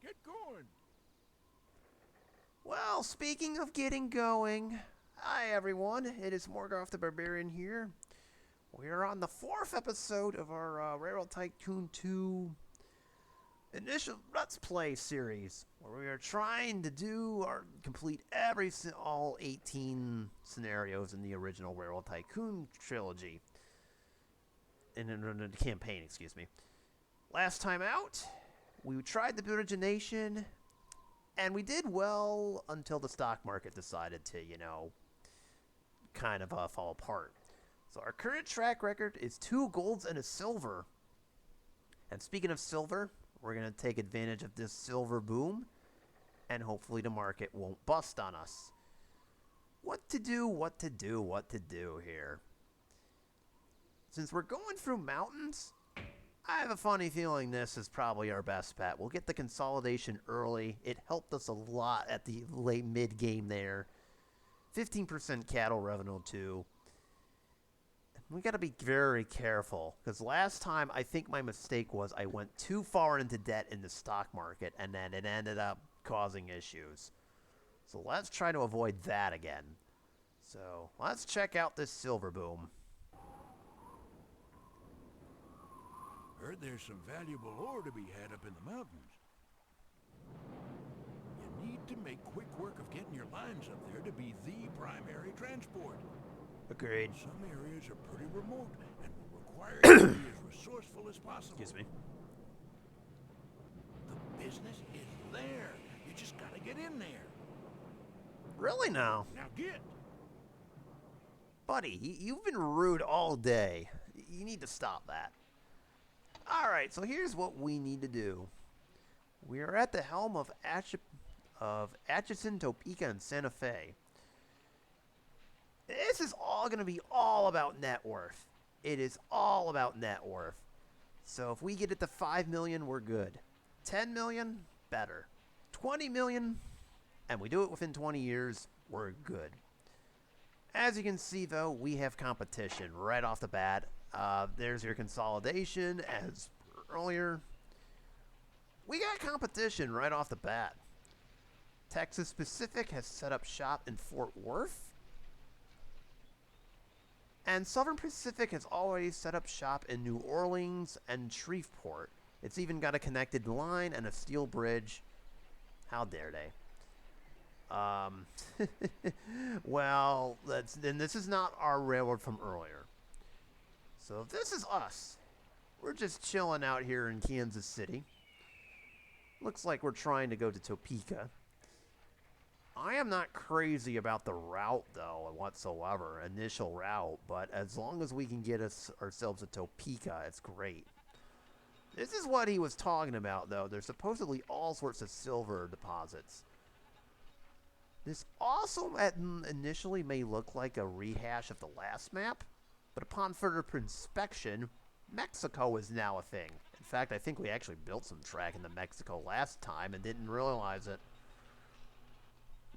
Get going. Well, speaking of getting going, hi everyone, it is Morgoth the Barbarian here. We are on the fourth episode of our Railroad Tycoon 2 initial Let's Play series, where we are trying to complete all 18 scenarios in the original Railroad Tycoon trilogy. In the campaign, excuse me. Last time out, we tried to build a nation, and we did well until the stock market decided to, kind of fall apart. So our current track record is 2 golds and a silver. And speaking of silver, we're going to take advantage of this silver boom, and hopefully the market won't bust on us. What to do here. Since we're going through mountains, I have a funny feeling this is probably our best bet. We'll get the consolidation early. It helped us a lot at the late mid-game there. 15% cattle revenue, too. We got to be very careful, because last time I think my mistake was I went too far into debt in the stock market, and then it ended up causing issues. So let's try to avoid that again. So let's check out this silver boom. Heard there's some valuable ore to be had up in the mountains. You need to make quick work of getting your lines up there to be the primary transport. Agreed. Some areas are pretty remote and will require you to be as resourceful as possible. Excuse me. The business is there. You just gotta get in there. Really now? Now get. Buddy, you've been rude all day. You need to stop that. Alright, so here's what we need to do. We are at the helm of Atchison, Topeka, and Santa Fe. This is all going to be all about net worth. It is all about net worth. So if we get it to 5 million, we're good. 10 million, better. 20 million, and we do it within 20 years, we're good. As you can see, though, we have competition right off the bat. There's your consolidation, as earlier. We got competition right off the bat. Texas Pacific has set up shop in Fort Worth. And Southern Pacific has already set up shop in New Orleans and Shreveport. It's even got a connected line and a steel bridge. How dare they? Well, then this is not our railroad from earlier. So if this is us, we're just chilling out here in Kansas City. Looks like we're trying to go to Topeka. I am not crazy about the route, though, whatsoever, initial route, but as long as we can get ourselves to Topeka, it's great. This is what he was talking about, though. There's supposedly all sorts of silver deposits. This also initially may look like a rehash of the last map, but upon further inspection, Mexico is now a thing. In fact, I think we actually built some track into Mexico last time and didn't realize it.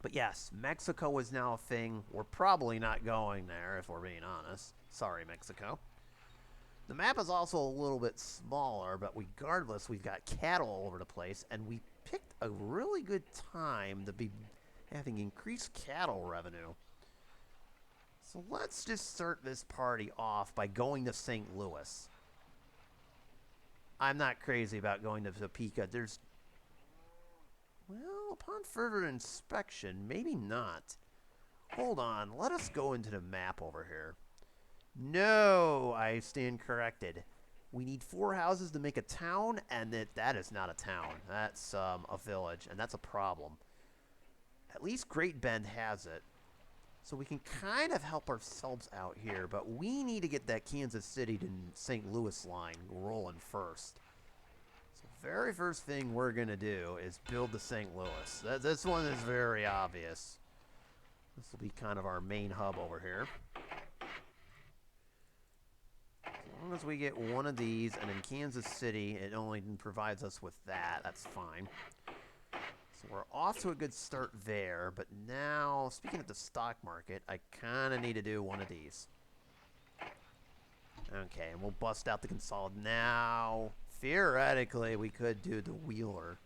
But yes, Mexico is now a thing. We're probably not going there, if we're being honest. Sorry, Mexico. The map is also a little bit smaller, but regardless, we've got cattle all over the place, and we picked a really good time to be having increased cattle revenue. So let's just start this party off by going to St. Louis. I'm not crazy about going to Topeka. Well, upon further inspection, maybe not. Hold on, let us go into the map over here. No, I stand corrected. We need 4 houses to make a town, and that is not a town. That's a village, and that's a problem. At least Great Bend has it. So we can kind of help ourselves out here, but we need to get that Kansas City to St. Louis line rolling first. So the very first thing we're going to do is build the St. Louis. This one is very obvious. This will be kind of our main hub over here. As long as we get one of these, and in Kansas City, it only provides us with that. That's fine. So we're off to a good start there, but now, speaking of the stock market, I kind of need to do one of these. Okay, and we'll bust out the consolidate. Now, theoretically, we could do the Wheeler.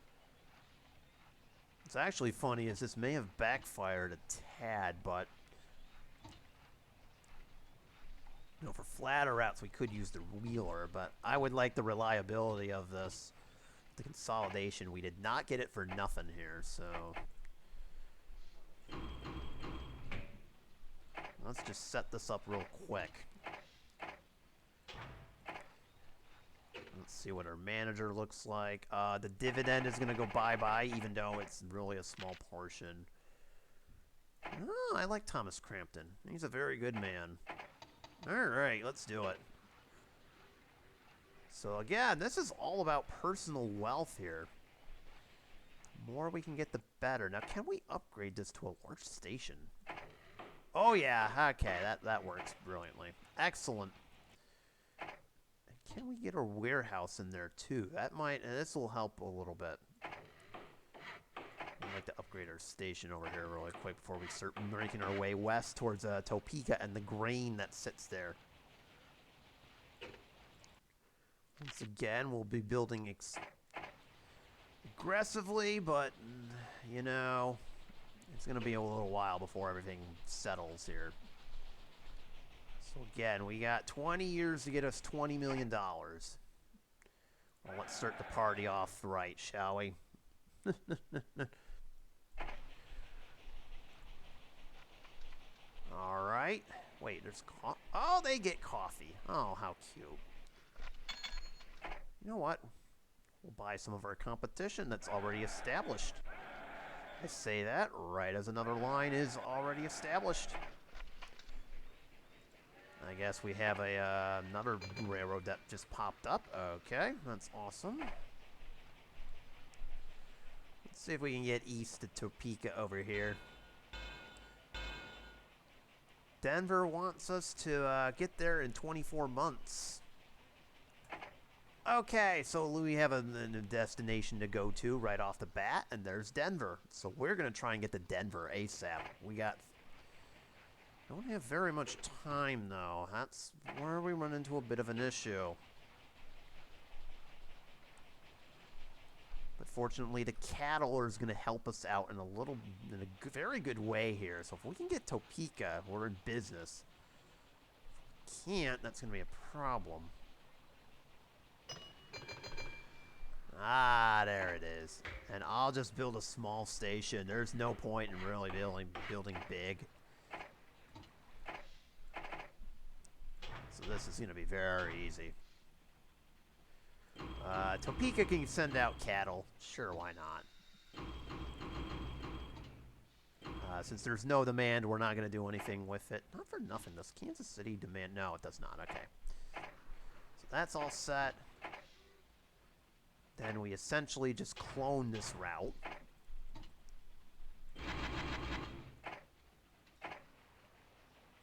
What's actually funny is this may have backfired a tad, but you know, for flatter routes we could use the wheeler, but I would like the reliability of this. The consolidation, we did not get it for nothing here, so let's just set this up real quick. Let's see what our manager looks like. The dividend is going to go bye-bye, even though it's really a small portion. Oh, I like Thomas Crampton. He's a very good man. All right, let's do it. So again, this is all about personal wealth here. The more we can get, the better. Now, can we upgrade this to a large station? Oh yeah, okay, that works brilliantly. Excellent. Can we get a warehouse in there too? This will help a little bit. I'd like to upgrade our station over here really quick before we start making our way west towards Topeka and the grain that sits there. Once again, we'll be building aggressively, but, you know, it's going to be a little while before everything settles here. So again, we got 20 years to get us $20 million. Well, let's start the party off right, shall we? All right. Wait, there's coffee. Oh, they get coffee. Oh, how cute. You know what? We'll buy some of our competition that's already established. I say that right as another line is already established. I guess we have another railroad that just popped up. Okay, that's awesome. Let's see if we can get east to Topeka over here. Denver wants us to get there in 24 months. Okay, so we have a destination to go to right off the bat, and there's Denver. So we're going to try and get to Denver ASAP. Don't have very much time, though. That's where we run into a bit of an issue. But fortunately, the cattle is going to help us out in a very good way here. So if we can get Topeka, we're in business. If we can't, that's going to be a problem. Ah, there it is. And I'll just build a small station. There's no point in really building big. So this is going to be very easy. Topeka can send out cattle. Sure, why not? Since there's no demand, we're not going to do anything with it. Not for nothing. Does Kansas City demand? No, it does not. Okay. So that's all set. Then we essentially just clone this route.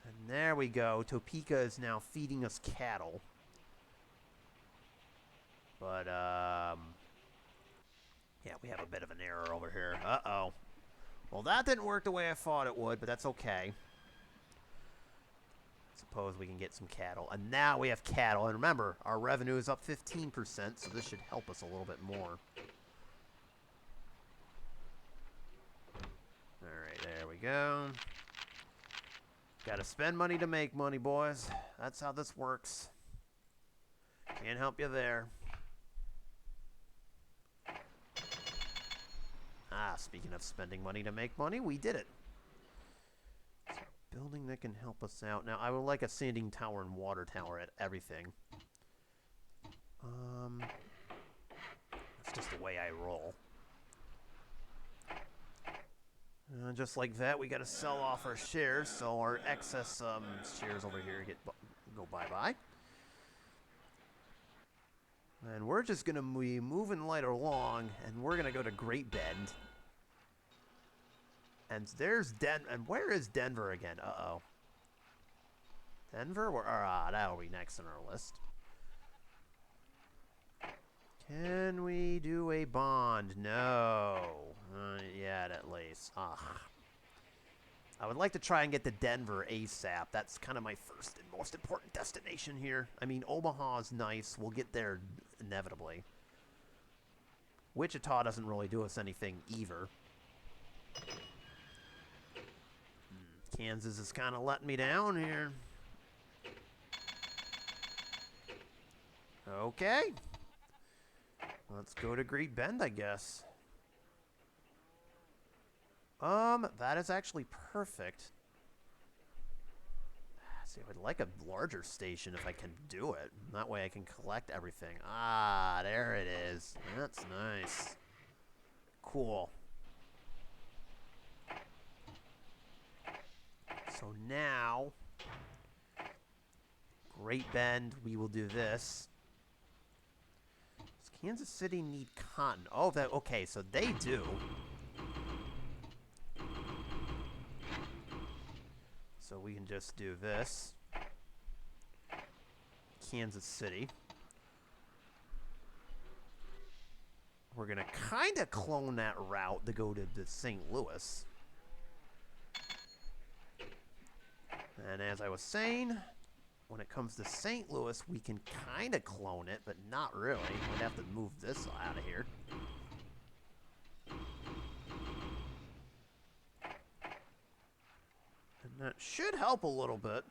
And there we go. Topeka is now feeding us cattle. But, yeah, we have a bit of an error over here. Uh-oh. Well, that didn't work the way I thought it would, but that's okay. Suppose we can get some cattle. And now we have cattle. And remember, our revenue is up 15%, so this should help us a little bit more. Alright, there we go. Gotta spend money to make money, boys. That's how this works. Can't help you there. Ah, speaking of spending money to make money, we did it. Building that can help us out. Now, I would like a sanding tower and water tower at everything. That's just the way I roll. Just like that, we got to sell off our shares, so our excess shares over here go bye-bye. And we're just going to be moving right along, and we're going to go to Great Bend. And there's and where is Denver again? Uh-oh. Denver? That'll be next on our list. Can we do a bond? No. Yet at least. Ugh. I would like to try and get to Denver ASAP. That's kind of my first and most important destination here. I mean, Omaha is nice. We'll get there inevitably. Wichita doesn't really do us anything either. Kansas is kind of letting me down here. Okay. Let's go to Great Bend, I guess. That is actually perfect. See, I would like a larger station if I can do it. That way I can collect everything. Ah, there it is. That's nice. Cool. So now, Great Bend, we will do this. Does Kansas City need cotton? Oh, that okay, so they do. So we can just do this. Kansas City. We're going to kind of clone that route to go to St. Louis. And as I was saying, when it comes to St. Louis, we can kind of clone it, but not really. We'd have to move this out of here. And that should help a little bit.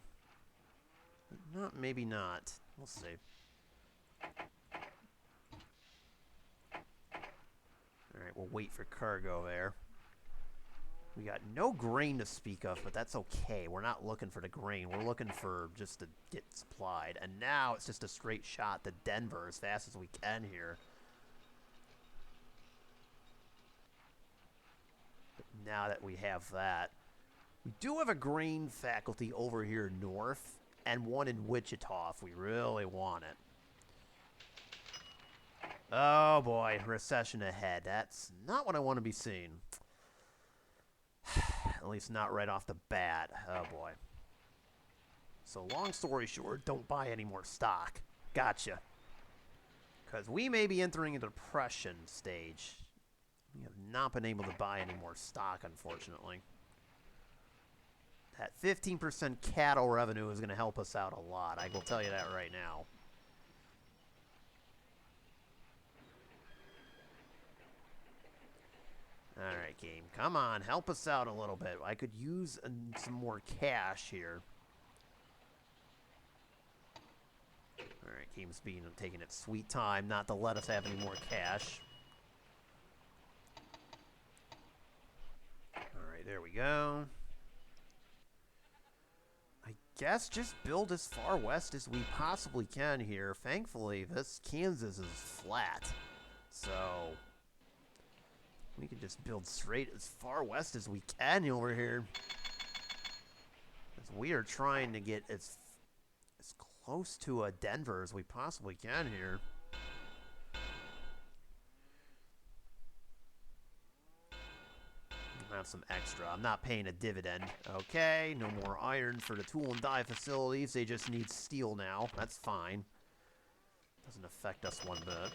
Not, maybe not. We'll see. Alright, we'll wait for cargo there. We got no grain to speak of, but that's okay. We're not looking for the grain. We're looking for just to get supplied. And now it's just a straight shot to Denver as fast as we can here. But now that we have that, we do have a grain faculty over here north and one in Wichita if we really want it. Oh boy, recession ahead. That's not what I want to be seeing. At least not right off the bat. Oh boy. So long story short, don't buy any more stock. Gotcha. Because we may be entering a depression stage. We have not been able to buy any more stock, unfortunately. That 15% cattle revenue is going to help us out a lot. I will tell you that right now. Alright, game. Come on. Help us out a little bit. I could use some more cash here. Alright, game's taking its sweet time not to let us have any more cash. Alright, there we go. I guess just build as far west as we possibly can here. Thankfully, this Kansas is flat. So we can just build straight as far west as we can over here. As we are trying to get as close to a Denver as we possibly can here. I'll have some extra. I'm not paying a dividend. Okay, no more iron for the tool and die facilities. They just need steel now. That's fine. Doesn't affect us one bit.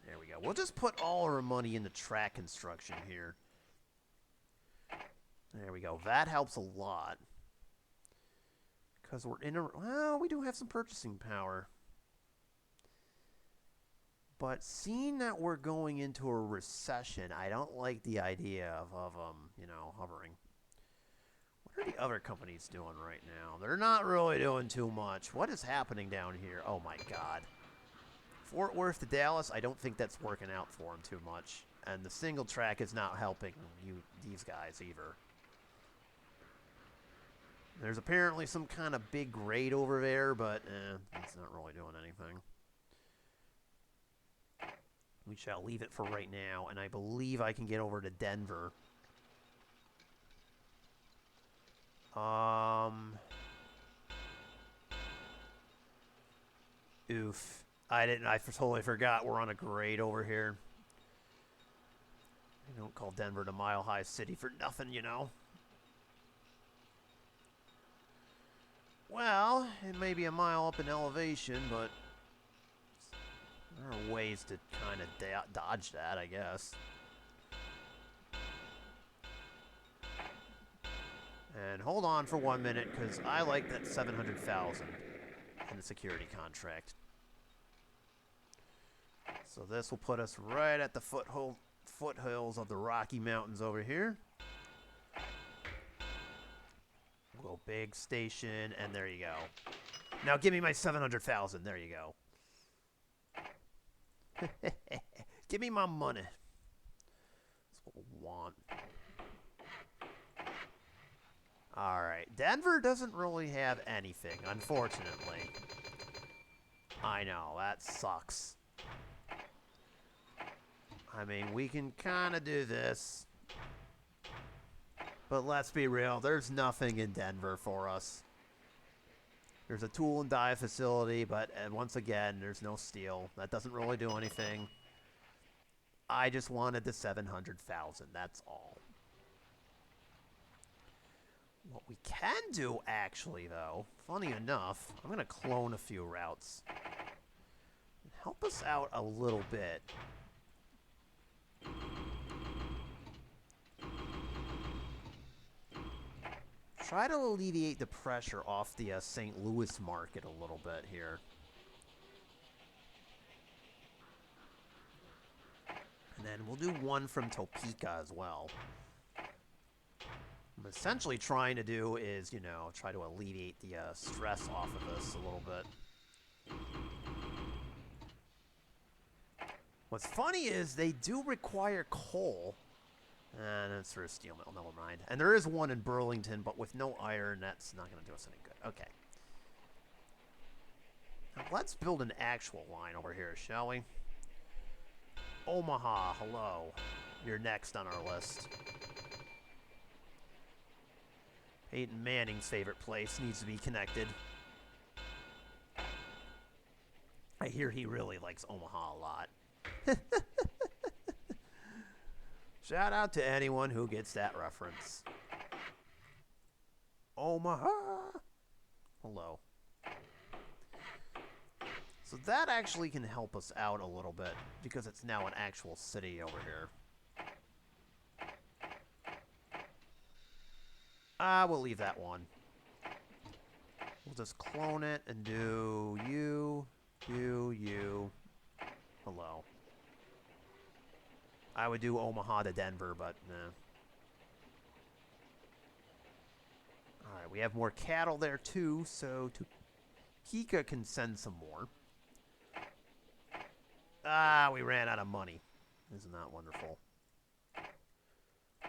There we go. We'll just put all our money into track construction here. There we go. That helps a lot. Because we're in a... Well, we do have some purchasing power. But seeing that we're going into a recession, I don't like the idea of you know, hovering. What are the other companies doing right now? They're not really doing too much. What is happening down here? Oh, my God. Fort Worth to Dallas, I don't think that's working out for them too much. And the single track is not helping these guys either. There's apparently some kind of big grade over there, but it's not really doing anything. We shall leave it for right now, and I believe I can get over to Denver. Oof. I totally forgot we're on a grade over here. They don't call Denver the Mile High City for nothing, you know. Well, it may be a mile up in elevation, but there are ways to kind of dodge that, I guess. And hold on for 1 minute, because I like that 700,000 in the security contract. So this will put us right at the foothills of the Rocky Mountains over here. Little big station, and there you go. Now give me my 700,000. There you go. Give me my money. That's what we want. Alright, Denver doesn't really have anything, unfortunately. I know, that sucks. I mean, we can kind of do this. But let's be real, there's nothing in Denver for us. There's a tool and die facility, but once again, there's no steel. That doesn't really do anything. I just wanted the 700,000, that's all. What we can do, actually, though, funny enough, I'm going to clone a few routes. Help us out a little bit. Try to alleviate the pressure off the St. Louis market a little bit here. And then we'll do one from Topeka as well. I'm essentially trying to do is, you know, try to alleviate the stress off of this a little bit. What's funny is they do require coal. And it's for a steel mill, never mind. And there is one in Burlington, but with no iron, that's not going to do us any good. Okay. Now let's build an actual line over here, shall we? Omaha, hello. You're next on our list. Peyton Manning's favorite place needs to be connected. I hear he really likes Omaha a lot. Shout out to anyone who gets that reference. Omaha. Hello. So that actually can help us out a little bit because it's now an actual city over here. We'll leave that one. We'll just clone it and do you. Hello. I would do Omaha to Denver, but nah. Alright, we have more cattle there too, so Topeka can send some more. We ran out of money. Isn't that wonderful?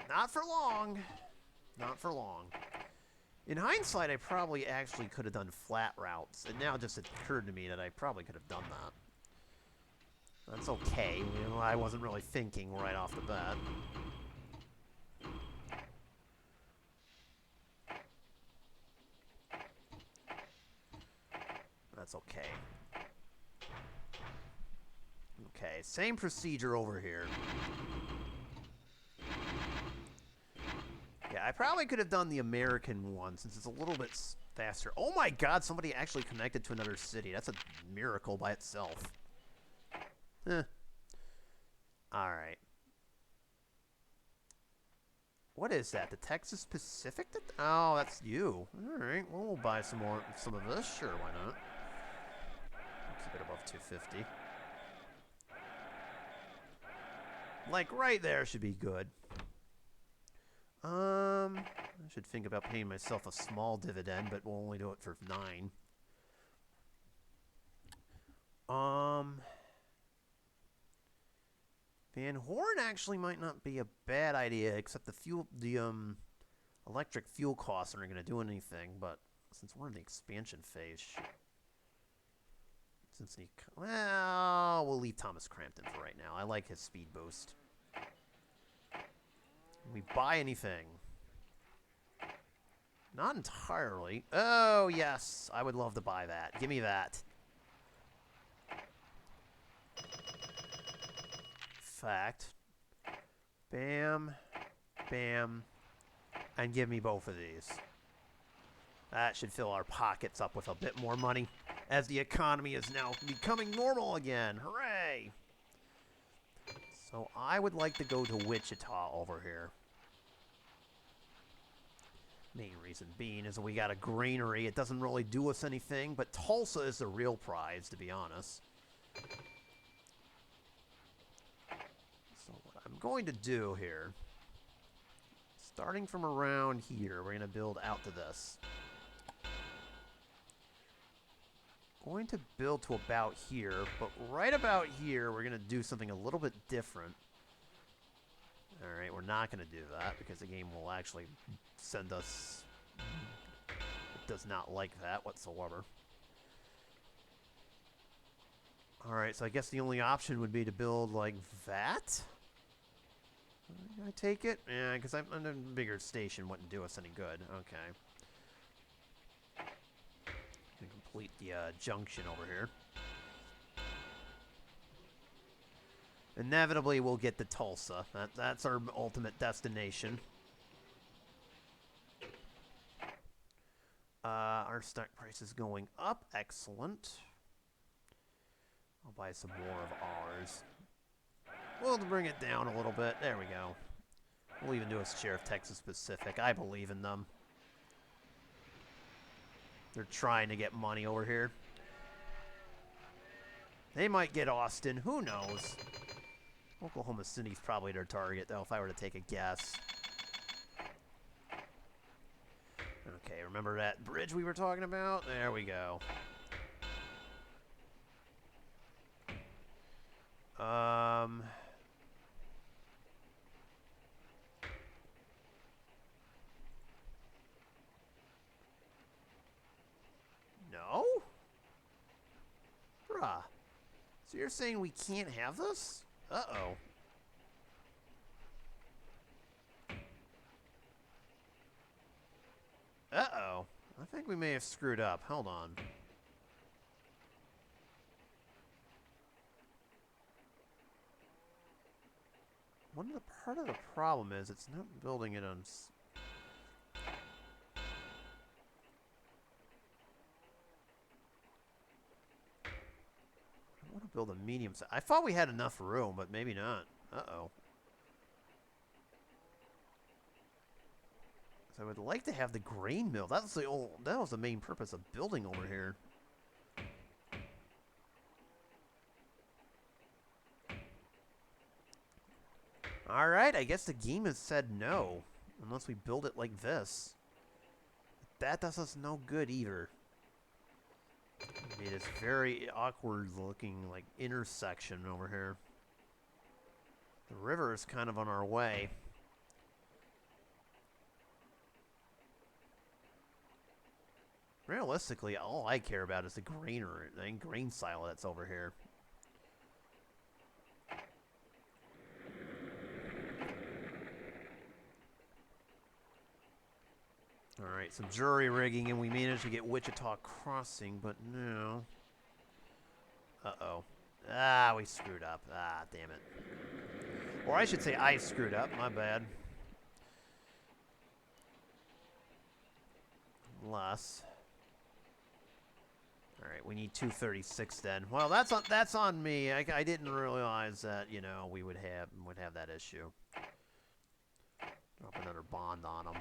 Not for long. Not for long. In hindsight, I probably actually could have done flat routes. It now just occurred to me that I probably could have done that. That's okay. You know, I wasn't really thinking right off the bat. That's okay. Okay, same procedure over here. Yeah, I probably could have done the American one since it's a little bit faster. Oh my god, somebody actually connected to another city. That's a miracle by itself. Alright. What is that? The Texas Pacific? Oh, that's you. Alright, well, we'll buy some of this. Sure, why not? Keep it above 250. Like, right there should be good. I should think about paying myself a small dividend, but we'll only do it for 9. Van Horn actually might not be a bad idea, except the electric fuel costs aren't going to do anything, but since we're in the expansion phase, well, we'll leave Thomas Crampton for right now. I like his speed boost. Can we buy anything? Not entirely. Oh, yes. I would love to buy that. Give me that. Fact. Bam. Bam. And give me both of these. That should fill our pockets up with a bit more money, as the economy is now becoming normal again. Hooray! So I would like to go to Wichita over here. Main reason being is that we got a granary. It doesn't really do us anything, but Tulsa is the real prize, to be honest. going to do here, starting from around here, we're going to build out to this. Going to build to about here, but right about here, we're going to do something a little bit different. Alright, we're not going to do that, because the game will actually send us... It does not like that whatsoever. Alright, so I guess the only option would be to build like that? I take it? Yeah, because a bigger station wouldn't do us any good. Okay. Gonna complete the junction over here. Inevitably, we'll get to Tulsa. That's our ultimate destination. Our stock price is going up. Excellent. I'll buy some more of ours. We'll bring it down a little bit. There we go. We'll even do a share of Texas Pacific. I believe in them. They're trying to get money over here. They might get Austin. Who knows? Oklahoma City's probably their target, though, if I were to take a guess. Okay, remember that bridge we were talking about? There we go. No? Bruh. So you're saying we can't have this? Uh-oh. Uh-oh. I think we may have screwed up. Hold on. Part of the problem is it's not building it on... I want to build a medium size. I thought we had enough room, but maybe not. Uh-oh. So I would like to have the grain mill. That was the main purpose of building over here. Alright, I guess the game has said no. Unless we build it like this. That does us no good either. I mean, it's very awkward looking, like, intersection over here. The river is kind of on our way. Realistically, all I care about is the grain silo that's over here. Alright, some jury rigging, and we managed to get Wichita Crossing, but no. Uh-oh. Ah, we screwed up. Ah, damn it. Or I should say I screwed up. My bad. Less. Alright, we need 236 then. Well, that's on me. I didn't realize that, you know, we would have that issue. Drop another bond on them.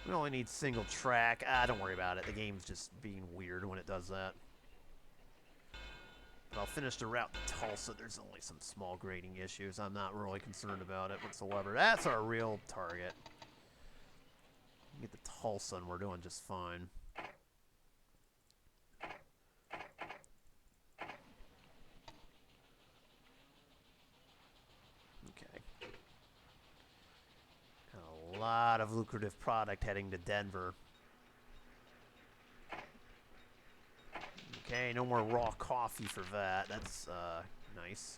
We only need single track. Ah, don't worry about it. The game's just being weird when it does that. But I'll finish the route to Tulsa. There's only some small grading issues. I'm not really concerned about it whatsoever. That's our real target. Get to Tulsa and we're doing just fine. A lot of lucrative product heading to Denver. Okay, no more raw coffee for that. That's nice.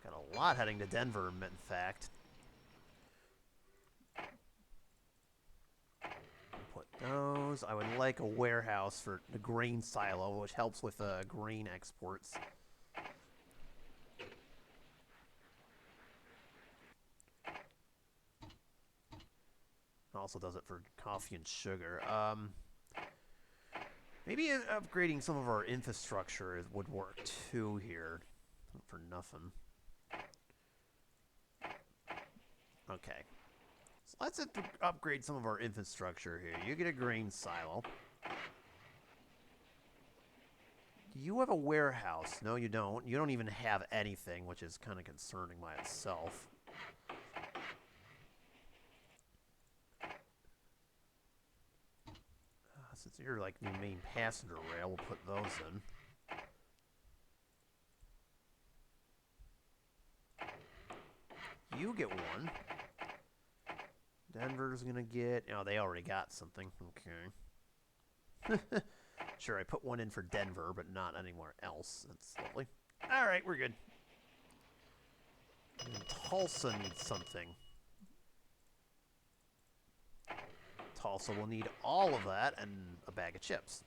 Got a lot heading to Denver, in fact. Put those. I would like a warehouse for the grain silo, which helps with grain exports. Also does it for coffee and sugar. Maybe upgrading some of our infrastructure would work too here. Not for nothing. Okay. So let's upgrade some of our infrastructure here. You get a grain silo. you have a warehouse. No, you don't. You don't even have anything, which is kind of concerning by itself. Since you're like the main passenger rail, we'll put those in. You get one. Denver's gonna get... Oh, they already got something. Okay. Sure, I put one in for Denver, but not anywhere else. That's lovely. Alright, we're good. And Tulsa needs something. Tulsa will need all of that and a bag of chips.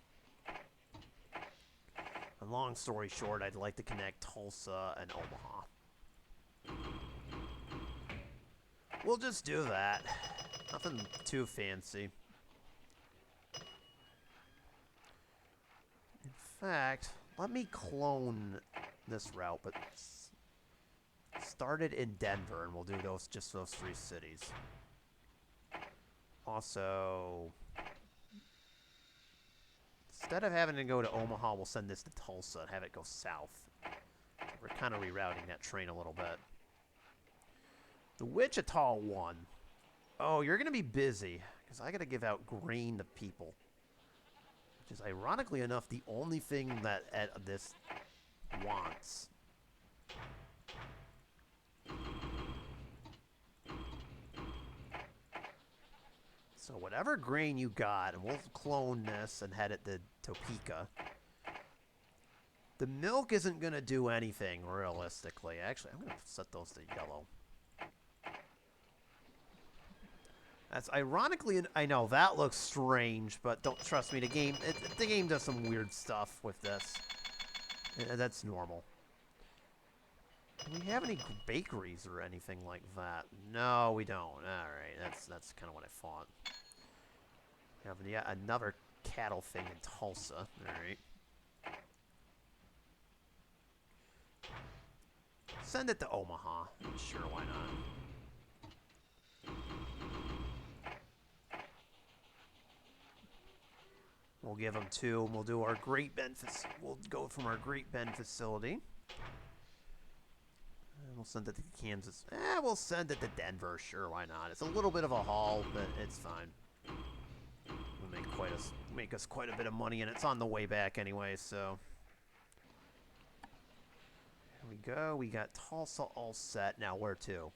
And long story short, I'd like to connect Tulsa and Omaha. We'll just do that. Nothing too fancy. In fact, let me clone this route, but start it in Denver, and we'll do just those 3 cities. Also, instead of having to go to Omaha, we'll send this to Tulsa and have it go south. We're kind of rerouting that train a little bit. The Wichita one. Oh, you're going to be busy, because I got to give out grain to people. Which is, ironically enough, the only thing that this wants. So whatever grain you got, and we'll clone this and head it to Topeka. The milk isn't going to do anything, realistically. Actually, I'm going to set those to yellow. That's ironically, I know that looks strange, but don't trust me. The game does some weird stuff with this. That's normal. Do we have any bakeries or anything like that? No, we don't. All right, that's kind of what I thought. We have another cattle thing in Tulsa. All right. Send it to Omaha. Sure, why not? We'll give them 2, and we'll do our Great Bend. We'll go from our Great Bend facility. And we'll send it to Kansas. We'll send it to Denver. Sure, why not? It's a little bit of a haul, but it's fine. We'll make us quite a bit of money, and it's on the way back anyway, so. There we go. We got Tulsa all set. Now, where to?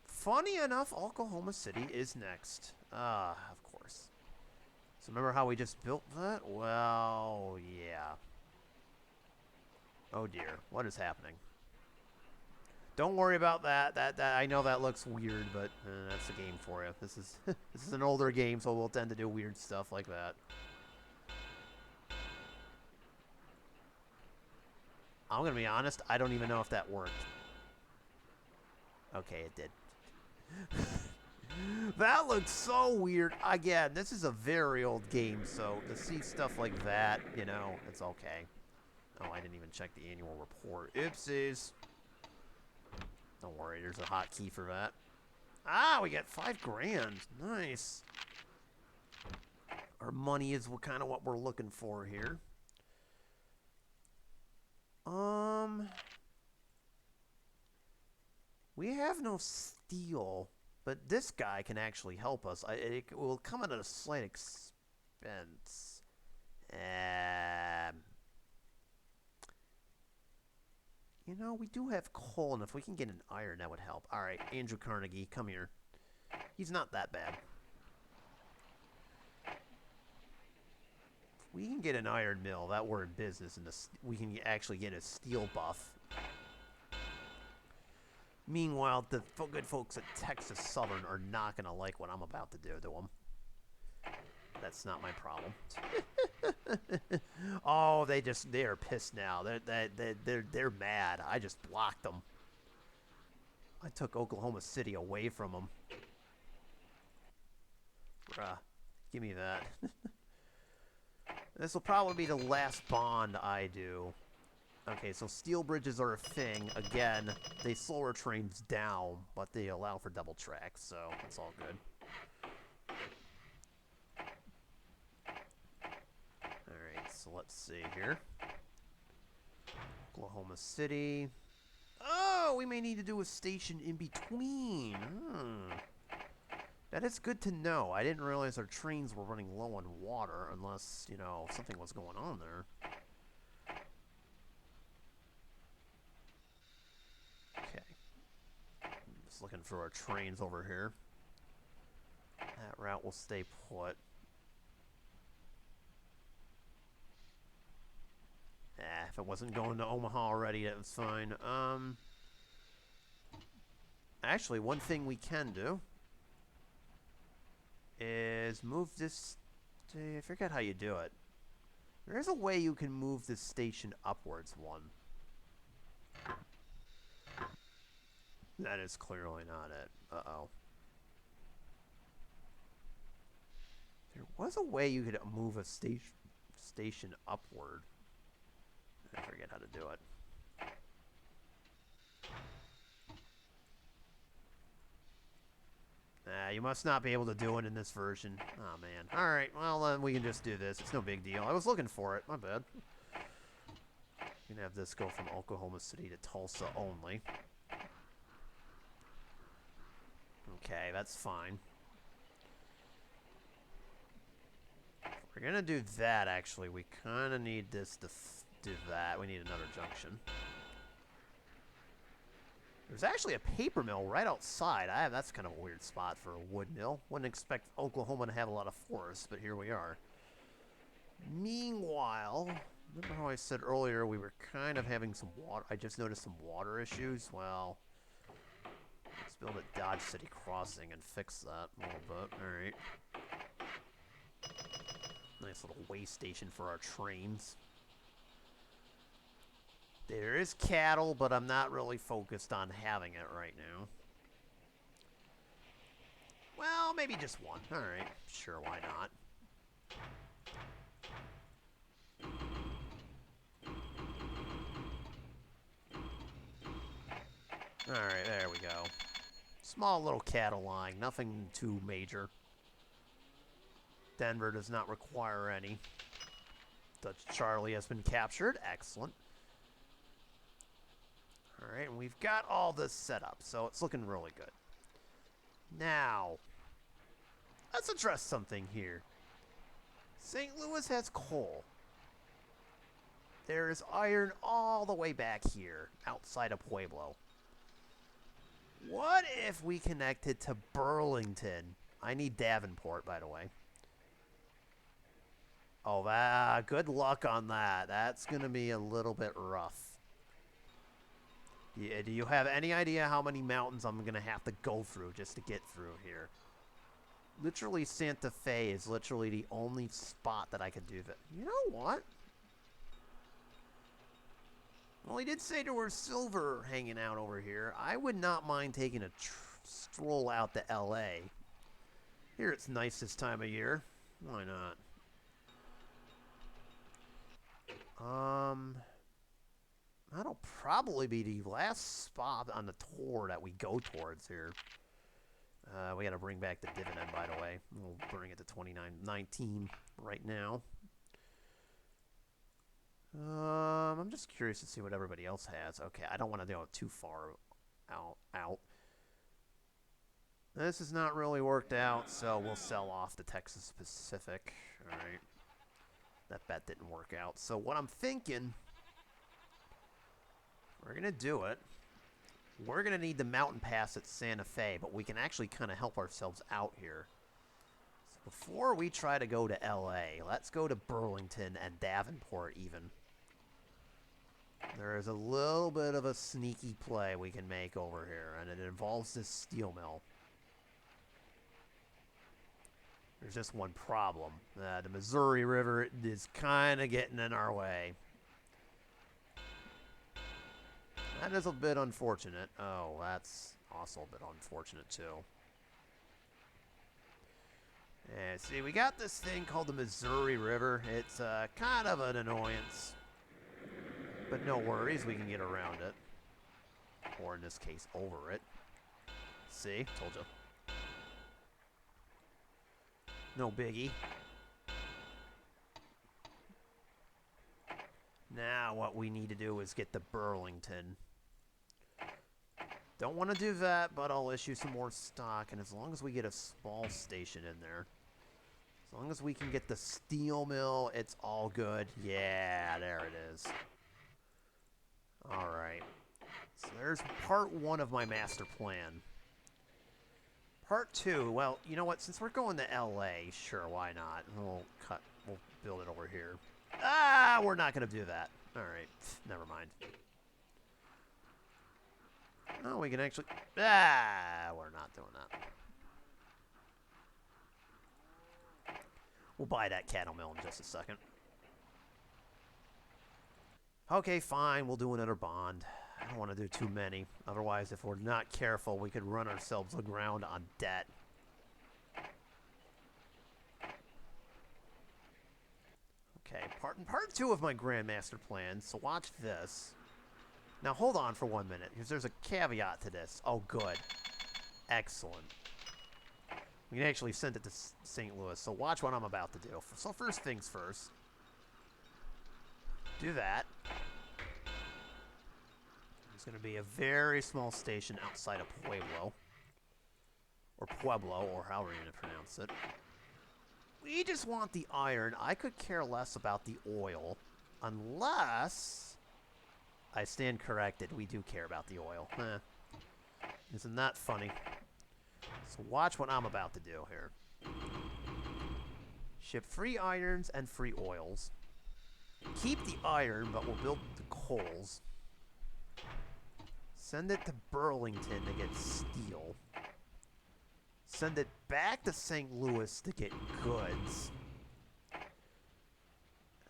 Funny enough, Oklahoma City is next. Of course. So remember how we just built that? Well, yeah. Oh dear, what is happening? Don't worry about that. That I know that looks weird, but that's the game for you. This is this is an older game, so we'll tend to do weird stuff like that. I'm gonna be honest. I don't even know if that worked. Okay, it did. That looks so weird. Again, this is a very old game, so to see stuff like that, you know, it's okay. Oh, I didn't even check the annual report. Oopsies. Don't worry, there's a hotkey for that. Ah, we got $5 grand. Nice. Our money is kind of what we're looking for here. We have no steel. But this guy can actually help us. It will come at a slight expense. You know, we do have coal, and if we can get an iron, that would help. All right, Andrew Carnegie, come here. He's not that bad. If we can get an iron mill, that we're in business, and we can actually get a steel buff. Meanwhile, the good folks at Texas Southern are not going to like what I'm about to do to them. That's not my problem. Oh, they are pissed now. They're mad. I just blocked them. I took Oklahoma City away from them. Bruh, give me that. This will probably be the last bond I do. Okay, so steel bridges are a thing. Again, they slow our trains down, but they allow for double tracks, so it's all good. Alright, So let's see here. Oklahoma City. Oh, we may need to do a station in between. That is good to know. I didn't realize our trains were running low on water unless, you know, something was going on there. Okay. Just looking for our trains over here. That route will stay put. If it wasn't going to Omaha already, that was fine. Actually, one thing we can do is move this... I forget how you do it. There's a way you can move this station upwards one. That is clearly not it. Uh-oh. There was a way you could move a station upward. I forget how to do it. You must not be able to do it in this version. Oh, man. Alright, well, then we can just do this. It's no big deal. I was looking for it. My bad. You can have this go from Oklahoma City to Tulsa only. Okay, that's fine. If we're going to do that, actually, we kind of need this to do that. We need another junction. There's actually a paper mill right outside. That's kind of a weird spot for a wood mill. Wouldn't expect Oklahoma to have a lot of forests, but here we are. Meanwhile, remember how I said earlier we were kind of having some water? I just noticed some water issues. Well, let's build a Dodge City crossing and fix that a little bit. All right. Nice little way station for our trains. There is cattle, but I'm not really focused on having it right now. Well, maybe just one. All right, sure, why not? All right, there we go. Small little cattle line, nothing too major. Denver does not require any. Dutch Charlie has been captured. Excellent. Alright, and we've got all this set up, so it's looking really good. Now, let's address something here. St. Louis has coal. There is iron all the way back here, outside of Pueblo. What if we connected to Burlington? I need Davenport, by the way. Oh, good luck on that. That's going to be a little bit rough. Yeah, do you have any idea how many mountains I'm going to have to go through just to get through here? Literally, Santa Fe is literally the only spot that I could do that. You know what? Well, he did say there was silver hanging out over here. I would not mind taking a stroll out to L.A. Here it's nice this time of year. Why not? That'll probably be the last spot on the tour that we go towards here. We got to bring back the dividend, by the way. We'll bring it to 29.19 right now. I'm just curious to see what everybody else has. Okay, I don't want to go too far out. This has not really worked out, so we'll sell off the Texas Pacific. All right. That bet didn't work out. So what I'm thinking, we're going to do it. We're going to need the mountain pass at Santa Fe, but we can actually kind of help ourselves out here. So before we try to go to L.A., let's go to Burlington and Davenport even. There is a little bit of a sneaky play we can make over here, and it involves this steel mill. There's just one problem. The Missouri River is kind of getting in our way. That is a bit unfortunate. Oh, that's also a bit unfortunate, too. Yeah, see, we got this thing called the Missouri River. It's kind of an annoyance. But no worries, we can get around it. Or in this case, over it. See? Told you. No biggie. Now what we need to do is get the Burlington. Don't want to do that, but I'll issue some more stock, and as long as we get a small station in there, as long as we can get the steel mill, it's all good. Yeah, there it is. All right. So there's part 1 of my master plan. Part 2, well, you know what? Since we're going to LA, sure, why not? We'll build it over here. Ah, we're not going to do that. All right, never mind. Oh, we can actually... Ah, we're not doing that. We'll buy that cattle mill in just a second. Okay, fine. We'll do another bond. I don't want to do too many. Otherwise, if we're not careful, we could run ourselves aground on debt. Okay, part 2 of my Grandmaster plan, so watch this. Now, hold on for 1 minute, because there's a caveat to this. Oh, good. Excellent. We can actually send it to St. Louis, so watch what I'm about to do. So first things first. Do that. There's going to be a very small station outside of Pueblo. Or Pueblo, or however you're going to pronounce it. We just want the iron. I could care less about the oil. Unless... I stand corrected. We do care about the oil. Isn't that funny? So watch what I'm about to do here. Ship free irons and free oils. Keep the iron, but we'll build the coals. Send it to Burlington to get steel. Send it back to St. Louis to get goods.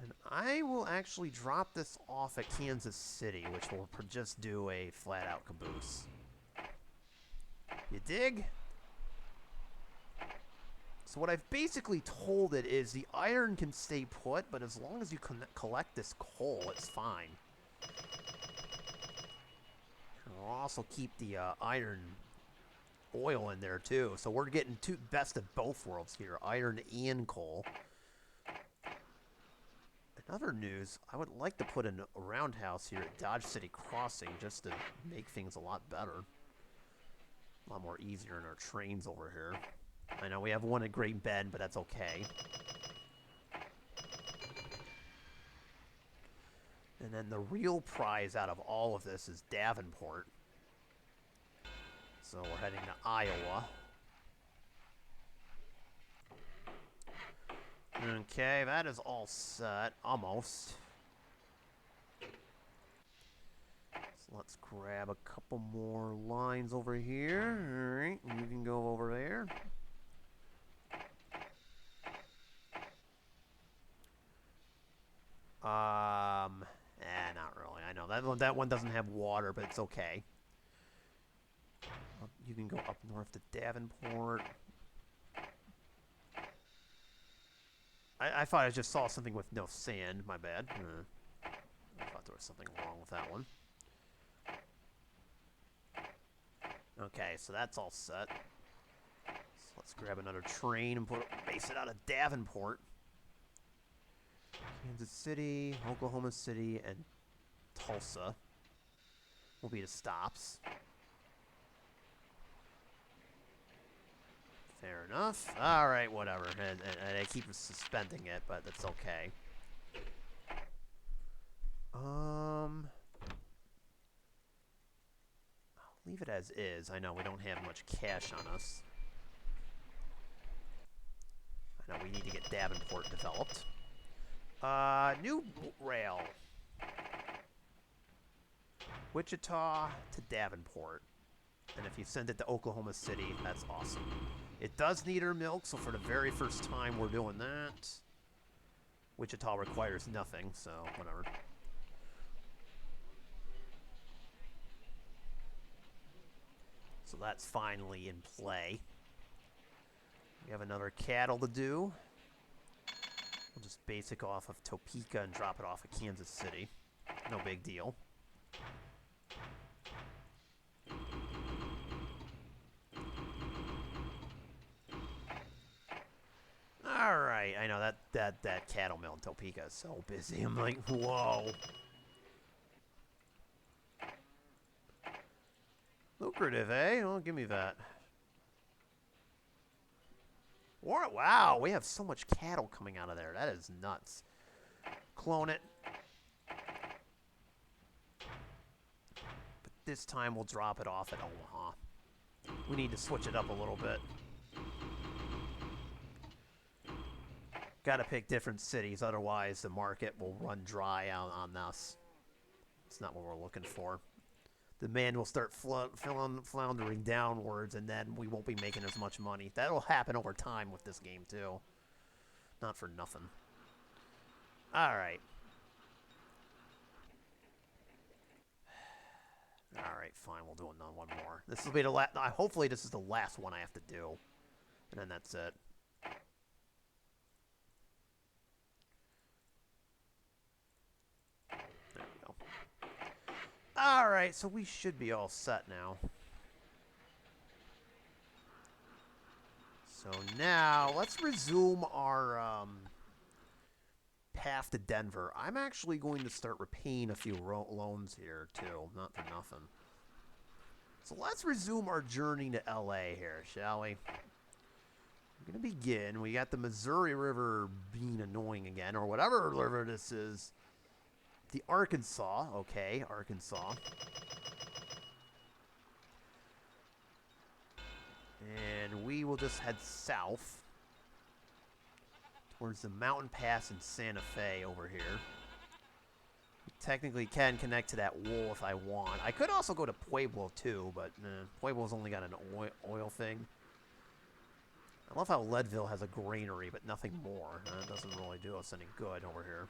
And I will actually drop this off at Kansas City, which will just do a flat-out caboose. You dig? So what I've basically told it is the iron can stay put, but as long as you collect this coal, it's fine. I'll also keep the iron oil in there, too. So we're getting best of both worlds here, iron and coal. In other news, I would like to put a roundhouse here at Dodge City Crossing just to make things a lot better. A lot more easier in our trains over here. I know we have one at Great Bend, but that's okay. And then the real prize out of all of this is Davenport. So we're heading to Iowa. Okay, that is all set. Almost. So let's grab a couple more lines over here. Alright, you can go over there. Not really. I know that one doesn't have water, but it's okay. You can go up north to Davenport. I thought I just saw something with no sand. My bad. I thought there was something wrong with that one. Okay, so that's all set. So let's grab another train and base it out of Davenport. Kansas City, Oklahoma City, and Tulsa will be the stops. Fair enough. Alright, whatever. And I keep suspending it, but that's okay. I'll leave it as is. I know we don't have much cash on us. I know we need to get Davenport developed. New rail. Wichita to Davenport. And if you send it to Oklahoma City, that's awesome. It does need our milk, so for the very first time we're doing that. Wichita requires nothing, so whatever. So that's finally in play. We have another cattle to do. We'll just basic off of Topeka and drop it off at Kansas City. No big deal. Alright, I know that cattle mill in Topeka is so busy. I'm like, whoa. Lucrative, eh? Well, give me that. Wow, we have so much cattle coming out of there. That is nuts. Clone it. But this time we'll drop it off at Omaha. We need to switch it up a little bit. Gotta pick different cities, otherwise the market will run dry on us. It's not what we're looking for. The demand will start floundering downwards, and then we won't be making as much money. That'll happen over time with this game, too. Not for nothing. Alright. Alright, fine. We'll do another one more. This will be the last... Hopefully this is the last one I have to do. And then that's it. There we go. Alright, so we should be all set now. So now, let's resume our path to Denver. I'm actually going to start repaying a few loans here, too. Not for nothing. So let's resume our journey to LA here, shall we? We're going to begin. We got the Missouri River being annoying again, or whatever river this is. The Arkansas. Okay, Arkansas. And we will just head south towards the mountain pass in Santa Fe over here. We technically can connect to that wall if I want. I could also go to Pueblo too, but Pueblo's only got an oil thing. I love how Leadville has a granary, but nothing more. That doesn't really do us any good over here.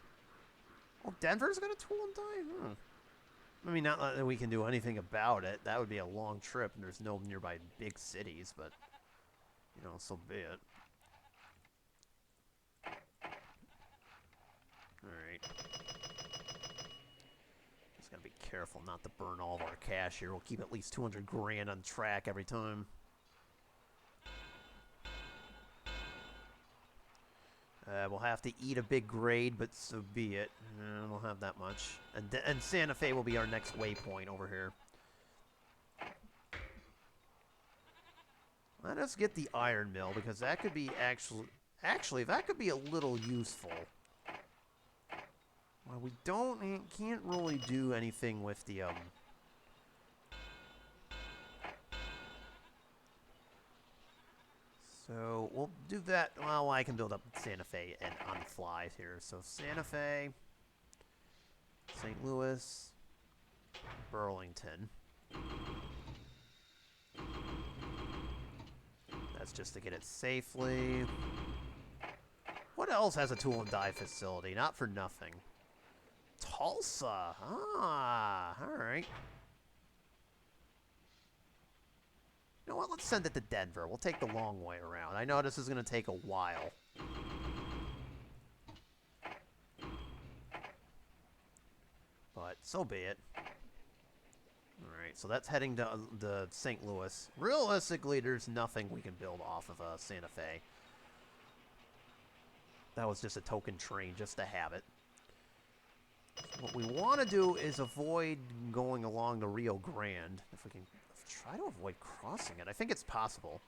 Oh, Denver's got a tool and die? I mean, not that we can do anything about it. That would be a long trip, and there's no nearby big cities, but, you know, so be it. Alright. Just gotta be careful not to burn all of our cash here. We'll keep at least 200 grand on track every time. We'll have to eat a big grade, but so be it. We'll have that much. And Santa Fe will be our next waypoint over here. Let us get the iron mill, because that could be actually that could be a little useful. Well, we can't really do anything with the So, we'll do that. Well, I can build up Santa Fe and on the fly here. So, Santa Fe, St. Louis, Burlington. That's just to get it safely. What else has a tool and die facility? Not for nothing. Tulsa. Ah, alright. You know what? Let's send it to Denver. We'll take the long way around. I know this is going to take a while. But so be it. Alright, so that's heading to the St. Louis. Realistically, there's nothing we can build off of Santa Fe. That was just a token train, just to have it. What we want to do is avoid going along the Rio Grande. If we can try to avoid crossing it. I think it's possible.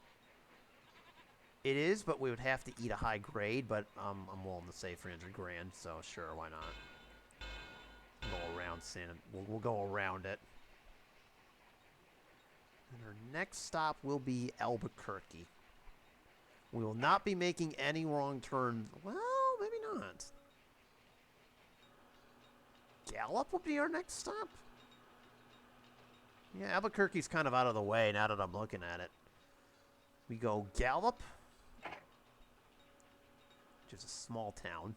It is, but we would have to eat a high grade, but I'm willing to say 300 grand, so sure, why not? Go around Santa. We'll go around it. And our next stop will be Albuquerque. We will not be making any wrong turns. Well, maybe not. Gallup will be our next stop. Yeah, Albuquerque's kind of out of the way now that I'm looking at it. We go Gallup, which is a small town.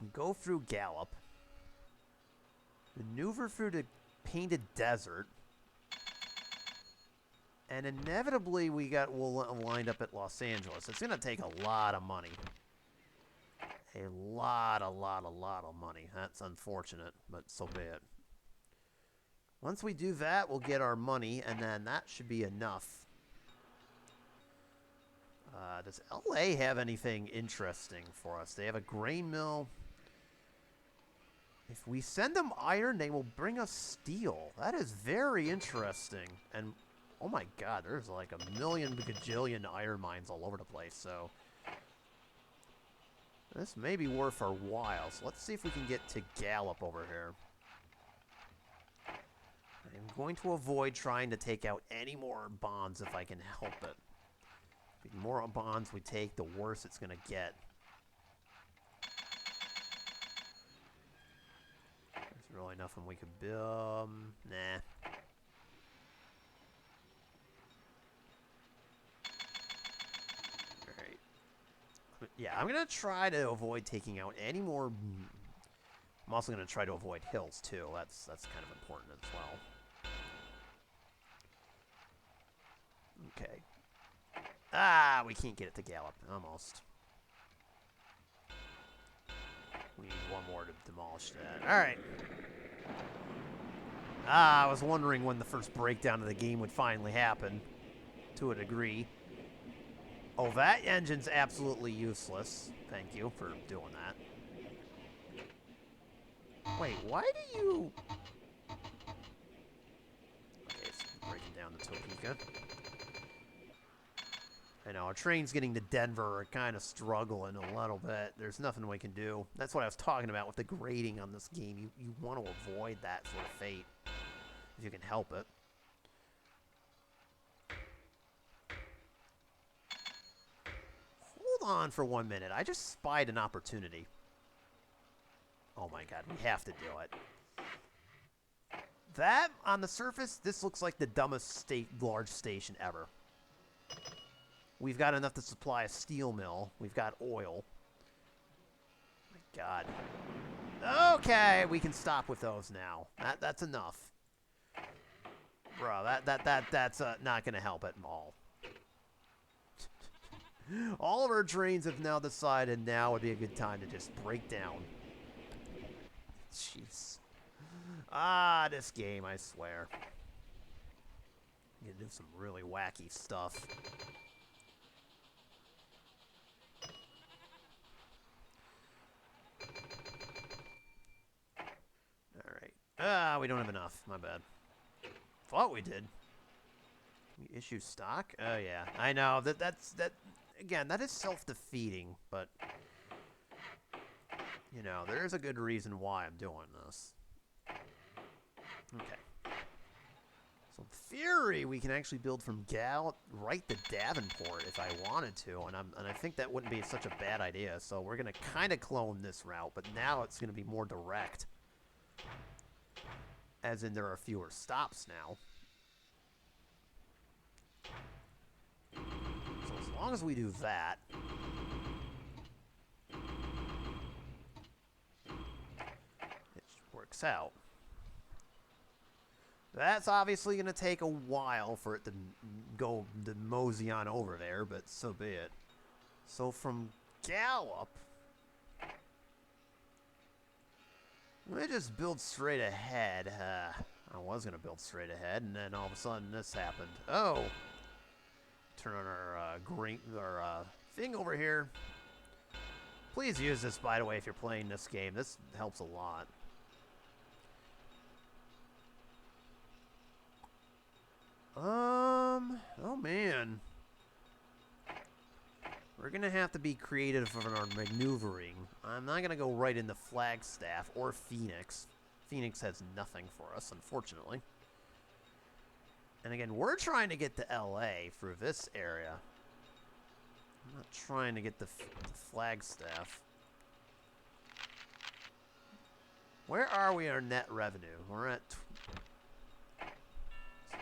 We go through Gallup. Maneuver through the Painted Desert. And inevitably we'll wind up at Los Angeles. It's going to take a lot of money. A lot of money. That's unfortunate, but so be it. Once we do that, we'll get our money, and then that should be enough. Does LA have anything interesting for us? They have a grain mill. If we send them iron, they will bring us steel. That is very interesting. And, oh my god, there's like a million gajillion iron mines all over the place, so... This may be worth our while, so let's see if we can get to Gallup over here. I'm going to avoid trying to take out any more bonds if I can help it. The more bonds we take, the worse it's going to get. There's really nothing we could build. Nah. Alright. Yeah, I'm going to try to avoid taking out any more... I'm also going to try to avoid hills, too. That's kind of important as well. Okay. Ah, we can't get it to Gallup. Almost. We need one more to demolish that. Alright. Ah, I was wondering when the first breakdown of the game would finally happen. To a degree. Oh, that engine's absolutely useless. Thank you for doing that. Wait, why do you... Okay, it's breaking down the Topeka. I know, our train's getting to Denver are kind of struggling a little bit. There's nothing we can do. That's what I was talking about with the grading on this game. You want to avoid that sort of fate, if you can help it. Hold on for 1 minute. I just spied an opportunity. Oh my god, we have to do it. That, on the surface, this looks like the dumbest large station ever. We've got enough to supply a steel mill. We've got oil. Oh my god. Okay, we can stop with those now. That's enough. Bro, that's not going to help at all. All of our trains have now decided now would be a good time to just break down. Jeez. Ah, this game, I swear. You can do some really wacky stuff. Alright. Ah, we don't have enough. My bad. Thought we did. Can we issue stock? Oh, yeah. I know. Again, that is self-defeating, but... You know, there is a good reason why I'm doing this. Okay. So in theory, we can actually build from Gallup right to Davenport if I wanted to, and I think that wouldn't be such a bad idea. So we're gonna kind of clone this route, but now it's gonna be more direct, as in there are fewer stops now. So as long as we do that. Works out. That's obviously going to take a while for it to go to mosey on over there, but so be it. So from Gallup, let me just build straight ahead. I was going to build straight ahead, and then all of a sudden this happened. Oh! Turn on our thing over here. Please use this, by the way, if you're playing this game. This helps a lot. Oh man. We're gonna have to be creative in our maneuvering. I'm not gonna go right into Flagstaff or Phoenix. Phoenix has nothing for us, unfortunately. And again, we're trying to get to LA through this area. I'm not trying to get the Flagstaff. Where are we on net revenue? We're at...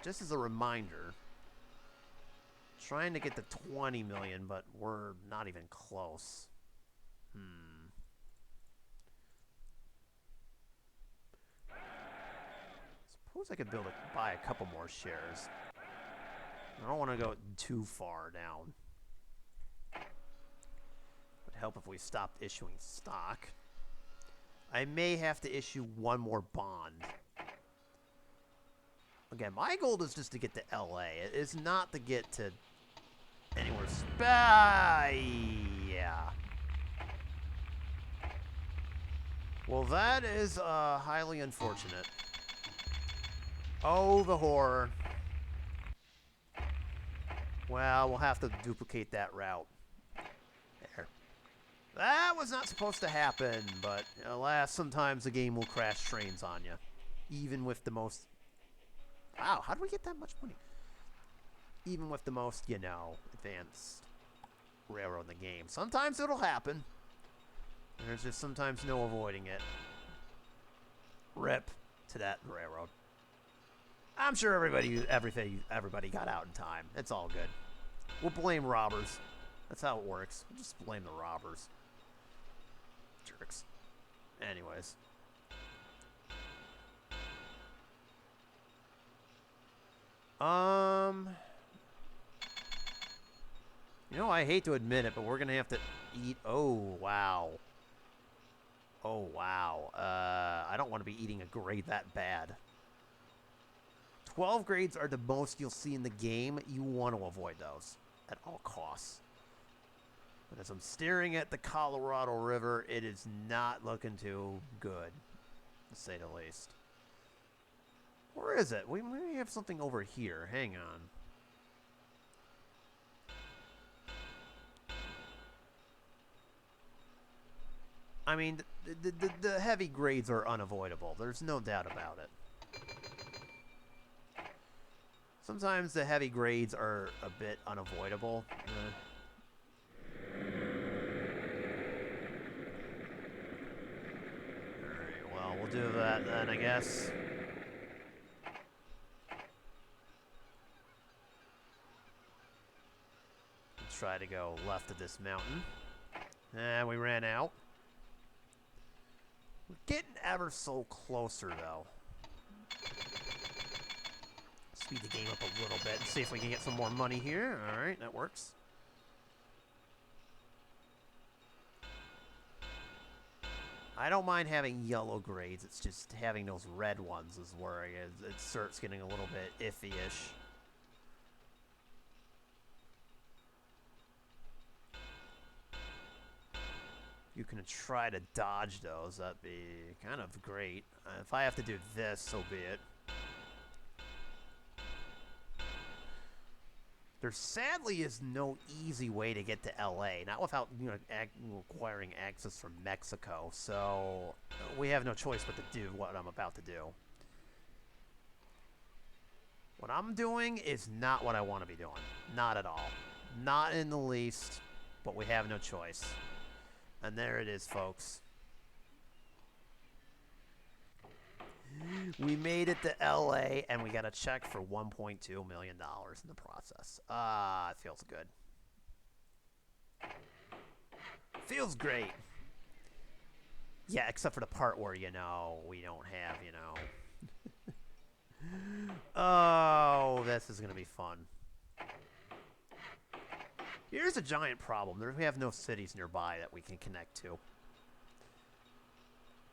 Just as a reminder, trying to get to 20 million, but we're not even close. Suppose I could buy a couple more shares. I don't want to go too far down. Would help if we stopped issuing stock. I may have to issue one more bond. Again, my goal is just to get to LA. It is not to get to Anywhere yeah. Well, that is highly unfortunate. Oh, the horror. Well, we'll have to duplicate that route. There. That was not supposed to happen, but alas, sometimes the game will crash trains on you. Even with the most... Wow, how do we get that much money? Even with the most, you know, advanced railroad in the game. Sometimes it'll happen. There's just sometimes no avoiding it. Rip to that railroad. I'm sure everybody got out in time. It's all good. We'll blame robbers. That's how it works. We'll just blame the robbers. Jerks. Anyways. You know, I hate to admit it, but we're gonna have to eat... Oh, wow. Oh, wow. I don't want to be eating a grade that bad. 12 grades are the most you'll see in the game. You want to avoid those at all costs. But as I'm staring at the Colorado River, it is not looking too good, to say the least. Where is it? We may have something over here. Hang on. I mean, the heavy grades are unavoidable. There's no doubt about it. Sometimes the heavy grades are a bit unavoidable. Alright, well, we'll do that then, I guess. Let's try to go left of this mountain. And we ran out. We're getting ever so closer, though. Speed the game up a little bit and see if we can get some more money here. Alright, that works. I don't mind having yellow grades. It's just having those red ones is where it starts getting a little bit iffy-ish. You can try to dodge those. That'd be kind of great. If I have to do this, so be it. There sadly is no easy way to get to LA, not without acquiring access from Mexico. So we have no choice but to do what I'm about to do. What I'm doing is not what I want to be doing. Not at all. Not in the least, but we have no choice. And there it is, folks. We made it to LA, and we got a check for $1.2 million in the process. It feels good. Feels great. Yeah, except for the part where, you know, we don't have, you know... Oh, this is going to be fun. Here's a giant problem. We have no cities nearby that we can connect to.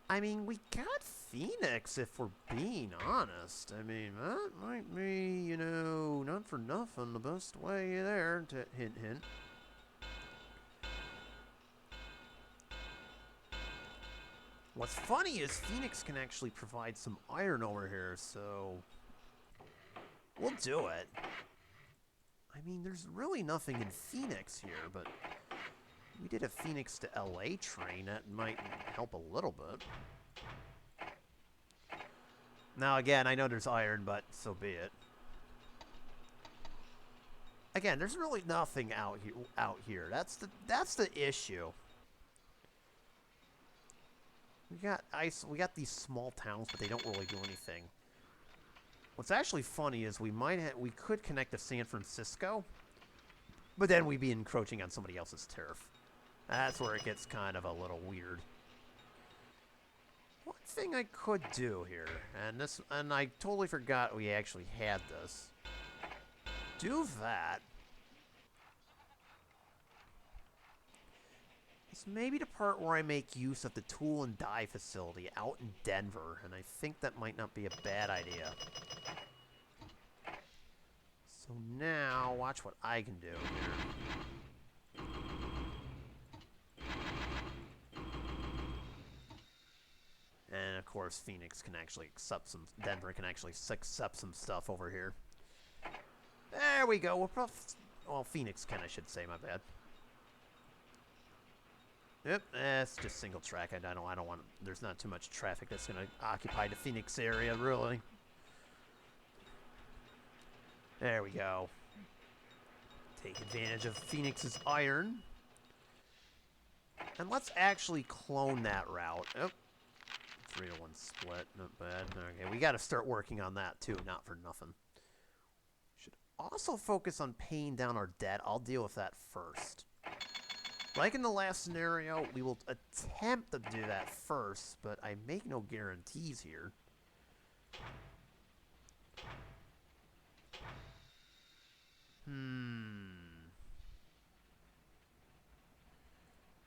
I mean, we got Phoenix, if we're being honest. I mean, that might be, you know, not for nothing, the best way there, to hint, hint. What's funny is Phoenix can actually provide some iron over here, so we'll do it. I mean, there's really nothing in Phoenix here, but we did a Phoenix to LA train. That might help a little bit. Now, again, I know there's iron, but so be it. Again, there's really nothing out here. That's the issue. We got ice. We got these small towns, but they don't really do anything. What's actually funny is we could connect to San Francisco, but then we'd be encroaching on somebody else's turf. That's where it gets kind of a little weird. One thing I could do here, and I totally forgot we actually had this. Do that. It's maybe the part where I make use of the tool and die facility out in Denver, and I think that might not be a bad idea. So So now, watch what I can do here. And of course, Phoenix can actually accept some. Denver can actually accept some stuff over here. There we go. Well, Phoenix can, I should say. My bad. Yep, it's just single track. I don't want. There's not too much traffic that's gonna occupy the Phoenix area, really. There we go. Take advantage of Phoenix's iron. And let's actually clone that route. Oh, 3-1 split. Not bad. Okay, we got to start working on that too. Not for nothing. Should also focus on paying down our debt. I'll deal with that first. Like in the last scenario, we will attempt to do that first, but I make no guarantees here.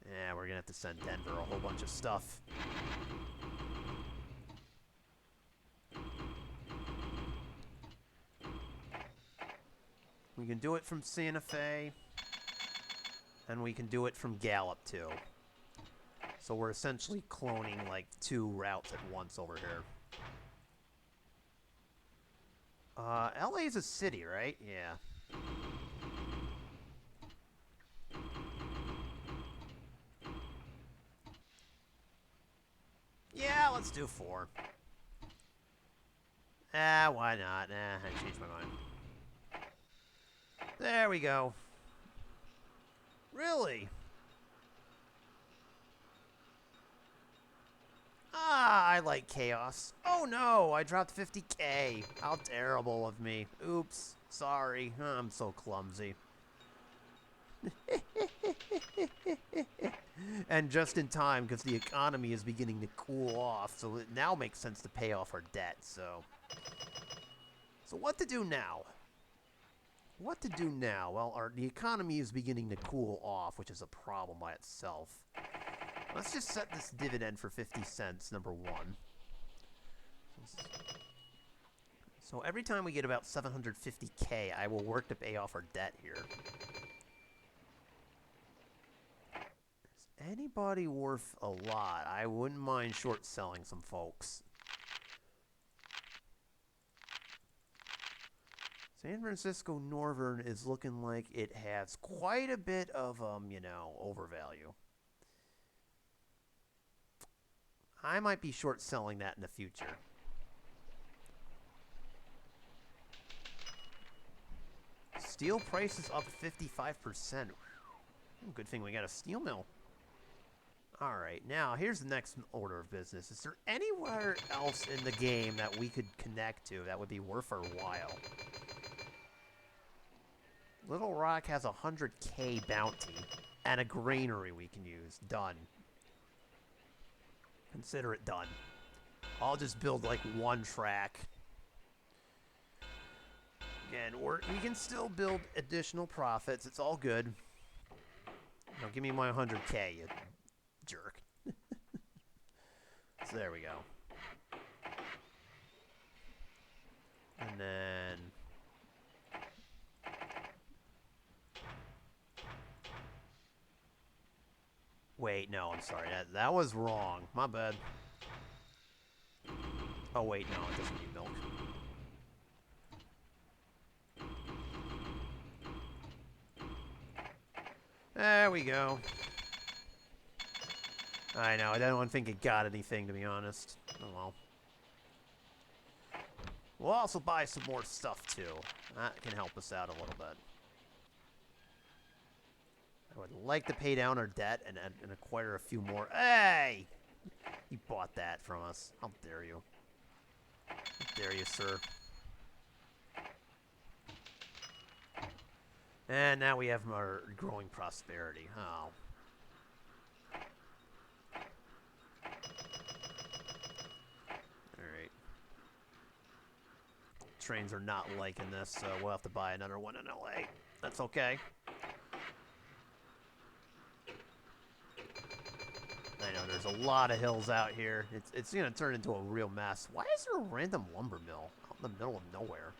Yeah, we're gonna have to send Denver a whole bunch of stuff. We can do it from Santa Fe. And we can do it from Gallup, too. So we're essentially cloning, like, 2 routes at once over here. LA is a city, right? Yeah. Yeah, let's do 4. Why not? I changed my mind. There we go. Really? I like chaos. Oh no, I dropped 50k. How terrible of me. Oops, sorry. I'm so clumsy. And just in time, because the economy is beginning to cool off, so it now makes sense to pay off our debt, so what to do now? What to do now? Well, the economy is beginning to cool off, which is a problem by itself. Let's just set this dividend for 50 cents, number 1. So every time we get about 750k, I will work to pay off our debt here. Is anybody worth a lot? I wouldn't mind short selling some folks. San Francisco Northern is looking like it has quite a bit of, overvalue. I might be short selling that in the future. Steel prices up 55%. Good thing we got a steel mill. Alright, now here's the next order of business. Is there anywhere else in the game that we could connect to that would be worth our while? Little Rock has a 100k bounty and a granary we can use. Done. Consider it done. I'll just build like 1 track. Again, we can still build additional profits. It's all good. Now give me my 100k, you jerk. So there we go. And then... Wait, no, I'm sorry. That was wrong. My bad. Oh, wait, no, it doesn't need milk. There we go. I know, I don't think it got anything, to be honest. Oh, well. We'll also buy some more stuff, too. That can help us out a little bit. I would like to pay down our debt and acquire a few more. Hey! You bought that from us. How dare you? How dare you, sir? And now we have our growing prosperity. Oh. Alright. Trains are not liking this, so we'll have to buy another one in LA. That's okay. I know, there's a lot of hills out here. It's going to turn into a real mess. Why is there a random lumber mill out in the middle of nowhere?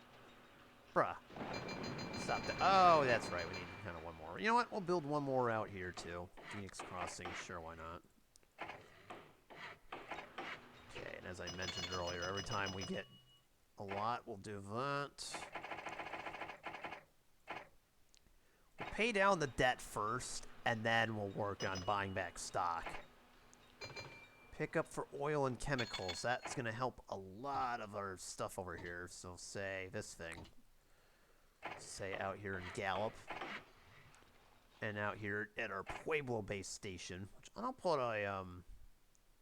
Bruh. Stop that. Oh, that's right. We need kind of one more. You know what? We'll build one more out here, too. Phoenix Crossing. Sure, why not? Okay, and as I mentioned earlier, every time we get a lot, we'll do that. We'll pay down the debt first, and then we'll work on buying back stock. Pick up for oil and chemicals. That's going to help a lot of our stuff over here. So say this thing. Say out here in Gallup. And out here at our Pueblo base station. Which, and I'll put a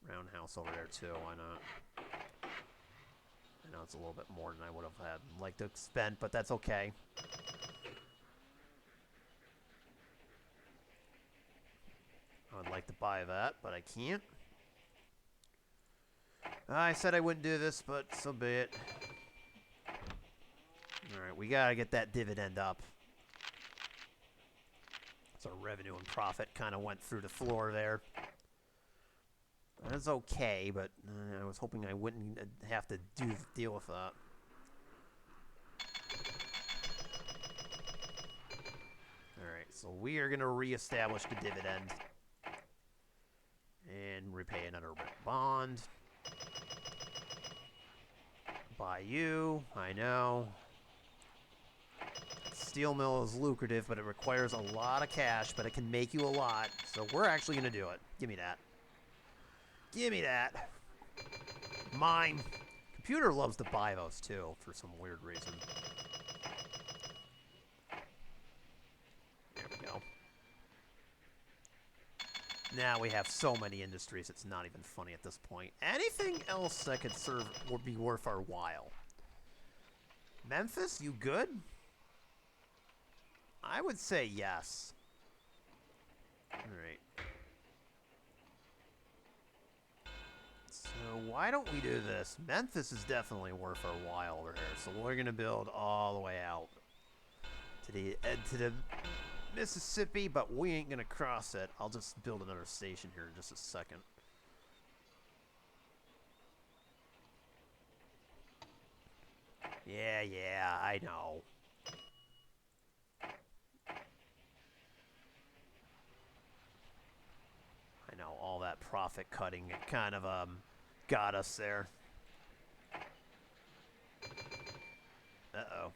roundhouse over there too. Why not? I know it's a little bit more than I would have liked to spend, but that's okay. I would like to buy that, but I can't. I said I wouldn't do this, but so be it. Alright, we gotta get that dividend up. So revenue and profit kind of went through the floor there. That's okay, but I was hoping I wouldn't have to deal with that. Alright, so we are going to reestablish the dividend. And repay another bond. Buy you, I know. Steel mill is lucrative, but it requires a lot of cash, but it can make you a lot. So we're actually going to do it. Give me that. Give me that. Mine. Computer loves to buy those, too, for some weird reason. There we go. Now we have so many industries, it's not even funny at this point. Anything else that could serve would be worth our while? Memphis, you good? I would say yes. Alright. So why don't we do this? Memphis is definitely worth our while over here. So we're going to build all the way out to the Mississippi, but we ain't going to cross it. I'll just build another station here in just a second. Yeah, I know. I know, all that profit cutting, it kind of got us there. Uh-oh.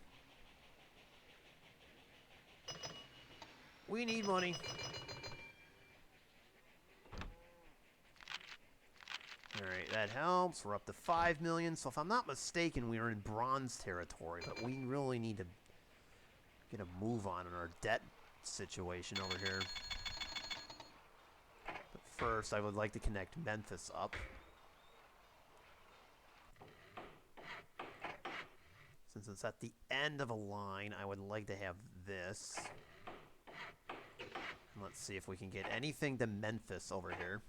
We need money. Alright, that helps. We're up to 5 million. So if I'm not mistaken, we are in bronze territory. But we really need to get a move on in our debt situation over here. But first, I would like to connect Memphis up. Since it's at the end of a line, I would like to have this. Let's see if we can get anything to Memphis over here.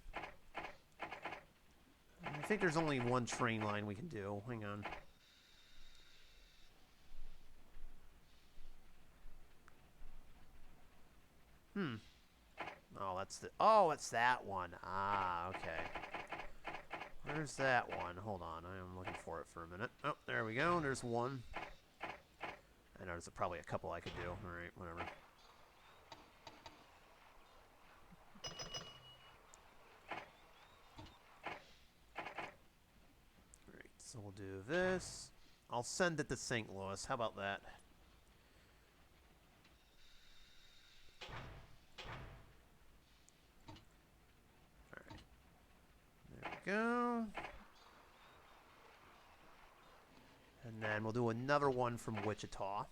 I think there's only one train line we can do. Hang on. Oh, that's the... Oh, it's that one. Ah, okay. Where's that one? Hold on. I am looking for it for a minute. Oh, there we go. There's one. I know there's probably a couple I could do. All right, whatever. Alright, so we'll do this. I'll send it to St. Louis. How about that? Alright. There we go. And then we'll do another one from Wichita.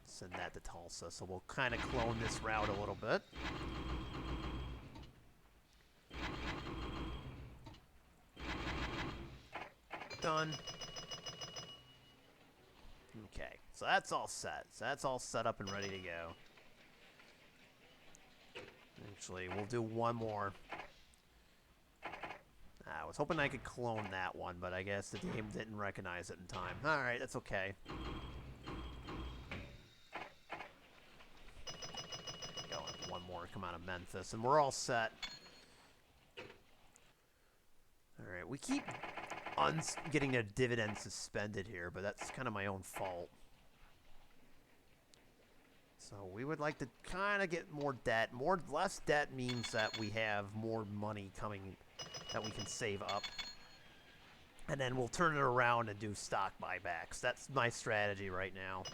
Send that to Tulsa. So we'll kind of clone this route a little bit. Done. Okay, so that's all set. So that's all set up and ready to go. Actually, we'll do one more. I was hoping I could clone that one, but I guess the game didn't recognize it in time. Alright, that's okay. Go, one more come out of Memphis, and we're all set. Alright, we keep getting a dividend suspended here, but that's kind of my own fault. So we would like to kind of get more debt. Less debt means that we have more money coming that we can save up. And then we'll turn it around and do stock buybacks. That's my strategy right now.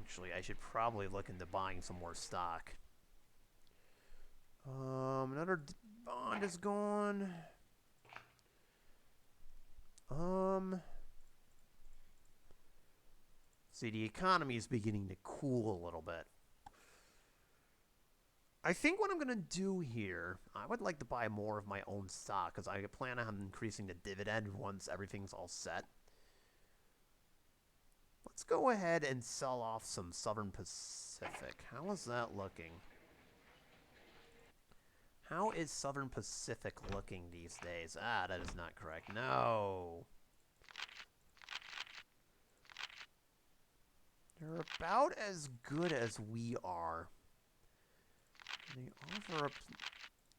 Actually, I should probably look into buying some more stock. Another bond is gone. See, the economy is beginning to cool a little bit. I think what I'm going to do here, I would like to buy more of my own stock, because I plan on increasing the dividend once everything's all set. Let's go ahead and sell off some Southern Pacific. How is that looking? How is Southern Pacific looking these days? Ah, that is not correct. No. They're about as good as we are. They offer up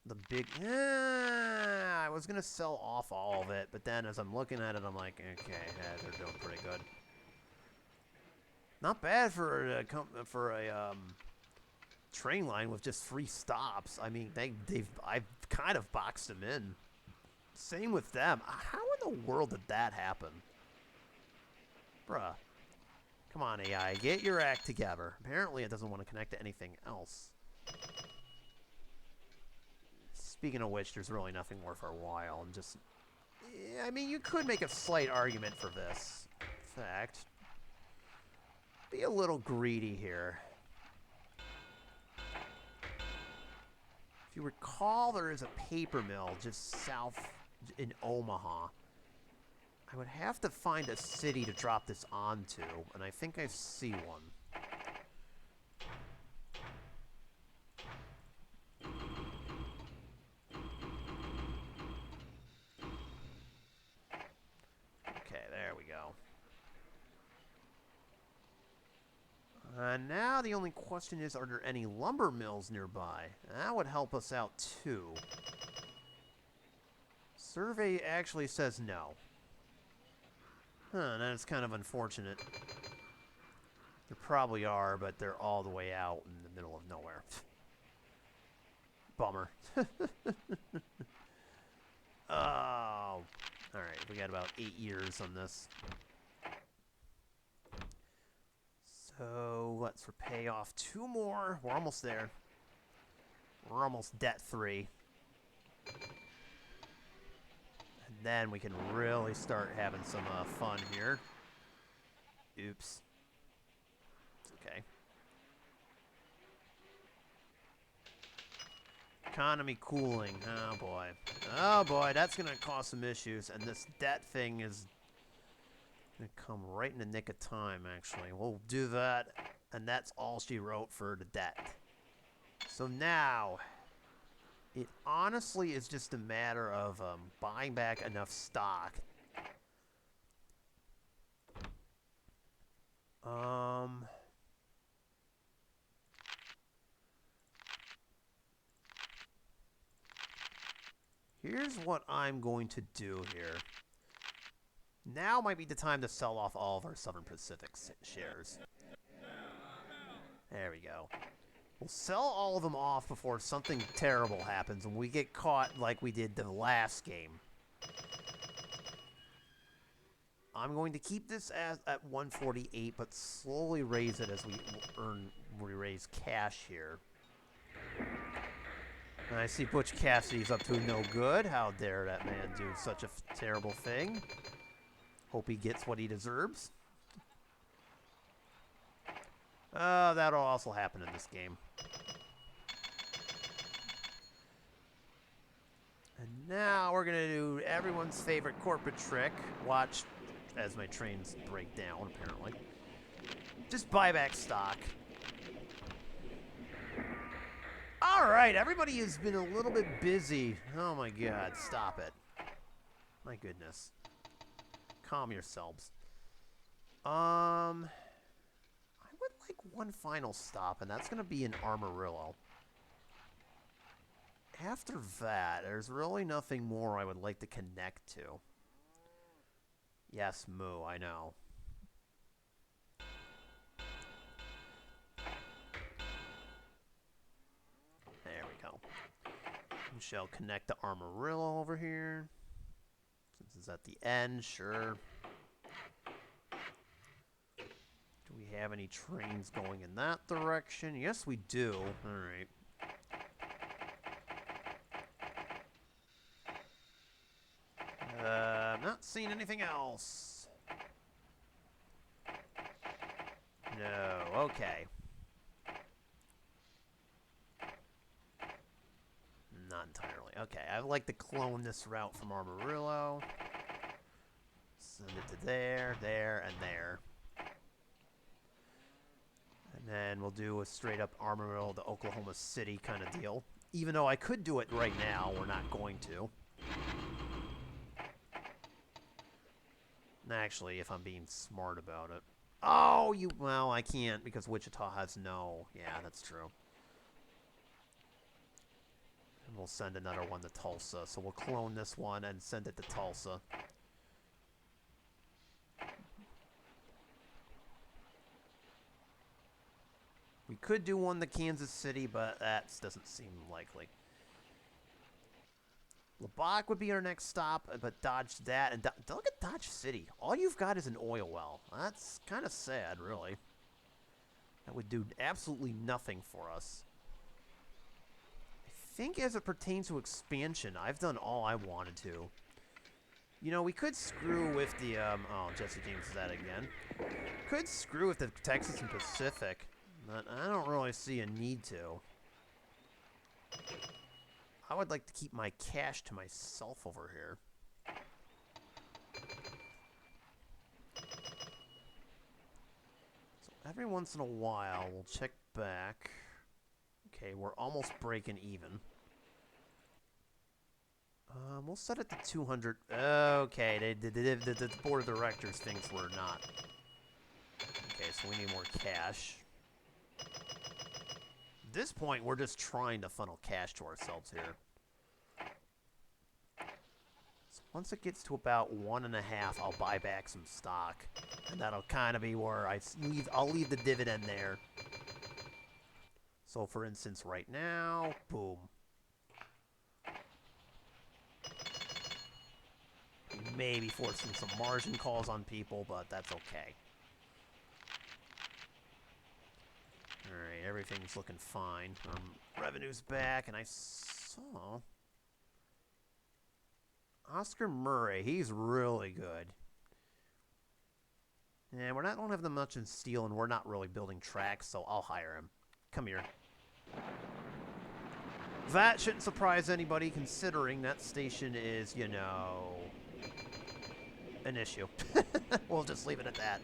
the big... I was going to sell off all of it, but then as I'm looking at it, I'm like, okay, yeah, they're doing pretty good. Not bad for a train line with just 3 stops. I mean, I've kind of boxed them in. Same with them. How in the world did that happen? Bruh. Come on, AI, get your act together. Apparently it doesn't want to connect to anything else. Speaking of which, there's really nothing worth our while. And just... I mean, you could make a slight argument for this. In fact... be a little greedy here. If you recall, there is a paper mill just south in Omaha. I would have to find a city to drop this onto, and I think I see one. Okay, there we go. Now the only question is, are there any lumber mills nearby? That would help us out too. Survey actually says no. Huh, that is kind of unfortunate. There probably are, but they're all the way out in the middle of nowhere. Bummer. Oh. Alright, we got about 8 years on this. So, let's repay off 2 more. We're almost there. We're almost debt-free. And then we can really start having some fun here. Oops. It's okay. Economy cooling. Oh, boy. Oh, boy, that's going to cause some issues. And this debt thing is going to come right in the nick of time, actually. We'll do that. And that's all she wrote for the debt. So now... it honestly is just a matter of buying back enough stock. Here's what I'm going to do here. Now might be the time to sell off all of our Southern Pacific shares. There we go. We'll sell all of them off before something terrible happens and we get caught like we did the last game. I'm going to keep this at 148, but slowly raise it as we raise cash here. And I see Butch Cassidy's up to no good. How dare that man do such a terrible thing? Hope he gets what he deserves. That'll also happen in this game. And now we're going to do everyone's favorite corporate trick. Watch as my trains break down, apparently. Just buy back stock. Alright, everybody has been a little bit busy. Oh my god, stop it. My goodness. Calm yourselves. I would like one final stop, and that's going to be in Amarillo. after that, there's really nothing more I would like to connect to. Yes, Moo, I know. There we go. We shall connect the Armorillo over here. Since it's at the end, sure. Do we have any trains going in that direction? Yes, we do. Alright. I'm not seeing anything else. No, okay. Not entirely. Okay, I'd like to clone this route from Armorillo. Send it to there, there, and there. And then we'll do a straight-up Armorillo to Oklahoma City kind of deal. Even though I could do it right now, we're not going to. Actually, if I'm being smart about it. Oh, well, I can't because Wichita has no. Yeah, that's true. And we'll send another one to Tulsa. So we'll clone this one and send it to Tulsa. We could do one to Kansas City, but that doesn't seem likely. Lubbock would be our next stop, but dodge that. And look at Dodge City. All you've got is an oil well. That's kind of sad, really. That would do absolutely nothing for us. I think as it pertains to expansion, I've done all I wanted to. You know, we could screw with the, oh, Jesse James is that again. Could screw with the Texas and Pacific, but I don't really see a need to. I would like to keep my cash to myself over here. So every once in a while, we'll check back. Okay, we're almost breaking even. We'll set it to 200. Okay, the board of directors thinks we're not. Okay, so we need more cash. At this point, we're just trying to funnel cash to ourselves here. So once it gets to about 1.5, I'll buy back some stock. And that'll kind of be where I'll leave the dividend there. So for instance, right now, boom. Maybe forcing some margin calls on people, but that's okay. Alright, everything's looking fine. Revenue's back, and I saw Oscar Murray. He's really good. And we don't have them much in steel, and we're not really building tracks, so I'll hire him. Come here. That shouldn't surprise anybody, considering that station is, you know, an issue. We'll just leave it at that.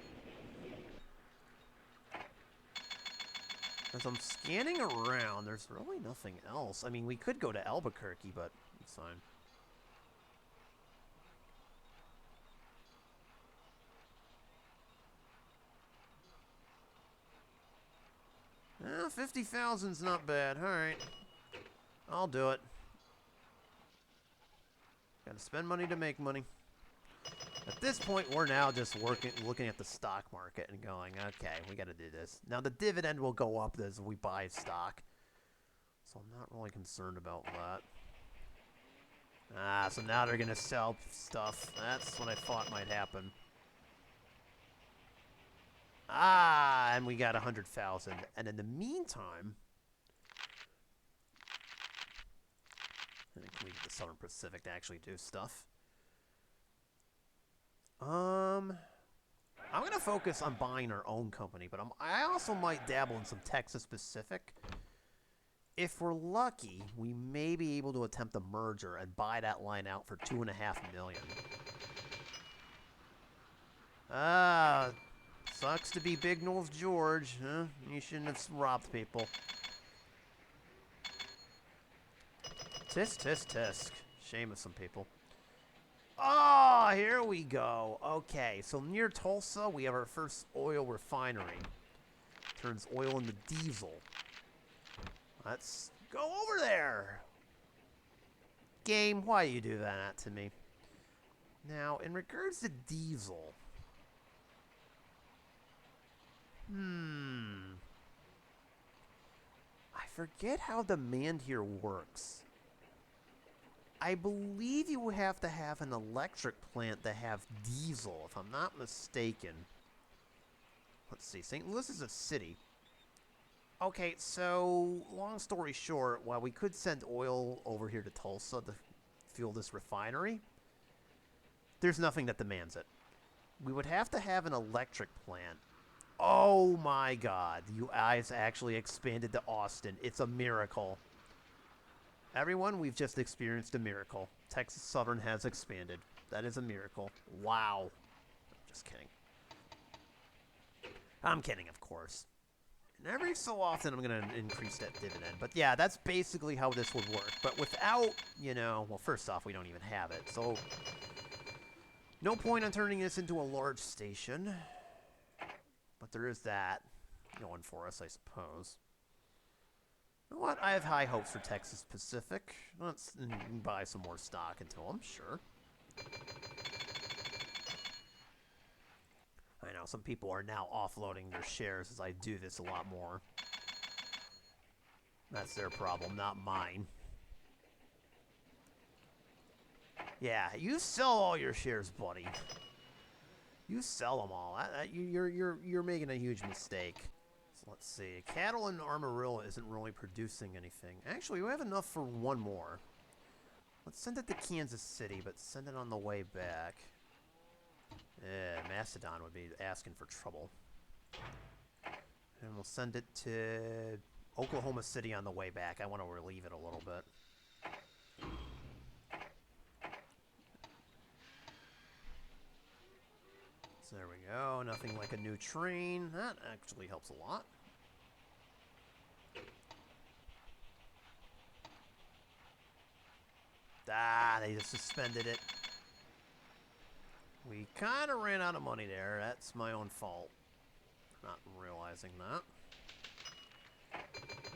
As I'm scanning around, there's really nothing else. I mean, we could go to Albuquerque, but it's fine. 50,000's not bad. All right. I'll do it. Gotta spend money to make money. At this point, we're now just looking at the stock market and going, okay, we got to do this. Now, the dividend will go up as we buy stock. So I'm not really concerned about that. So now they're going to sell stuff. That's what I thought might happen. And we got 100,000. And in the meantime, I think we get the Southern Pacific to actually do stuff. I'm going to focus on buying our own company, but I also might dabble in some Texas Pacific. If we're lucky, we may be able to attempt a merger and buy that line out for $2.5 million. Sucks to be Big North George, huh? You shouldn't have robbed people. Tisk, tisk, tisk. Shame of some people. Oh, here we go. Okay, so near Tulsa, we have our first oil refinery. Turns oil into diesel. Let's go over there. Game, why you do that to me? Now, in regards to diesel... I forget how demand here works. I believe you have to have an electric plant to have diesel, if I'm not mistaken. Let's see, St. Louis is a city. Okay, so, long story short, while we could send oil over here to Tulsa to fuel this refinery, there's nothing that demands it. We would have to have an electric plant. Oh my god, you guys actually expanded to Austin. It's a miracle. Everyone, we've just experienced a miracle. Texas Southern has expanded. That is a miracle. Wow. Just kidding. I'm kidding, of course. And every so often, I'm going to increase that dividend. But yeah, that's basically how this would work. But without, you know... Well, first off, we don't even have it. So, no point in turning this into a large station. But there is that going for us, I suppose. You know what? I have high hopes for Texas Pacific. Let's buy some more stock into them, sure. I know, some people are now offloading their shares as I do this a lot more. That's their problem, not mine. Yeah, you sell all your shares, buddy. You sell them all. You're making a huge mistake. So let's see. Cattle in Amarillo isn't really producing anything. Actually, we have enough for one more. Let's send it to Kansas City, but send it on the way back. Macedon would be asking for trouble. And we'll send it to Oklahoma City on the way back. I want to relieve it a little bit. So there we go. Nothing like a new train. That actually helps a lot. Ah, they just suspended it. We kind of ran out of money there. That's my own fault. Not realizing that.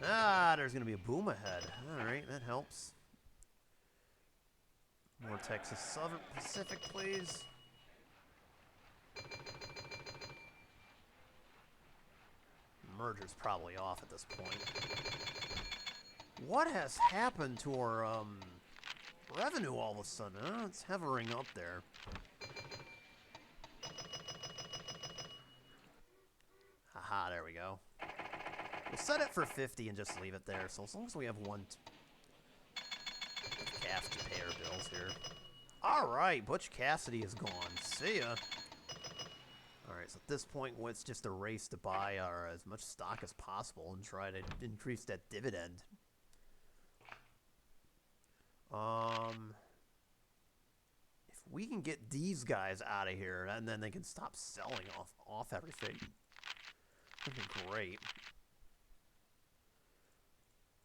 Ah, there's going to be a boom ahead. Alright, that helps. More Texas Southern Pacific, please. Merger's probably off at this point. What has happened to our revenue all of a sudden? Huh? It's hovering up there. Haha, there we go. We'll set it for 50 and just leave it there. So as long as we have one calf to pay our bills here. Alright, Butch Cassidy is gone. See ya. Alright, so at this point, it's just a race to buy our as much stock as possible and try to increase that dividend. If we can get these guys out of here, and then they can stop selling off everything, that'd be great.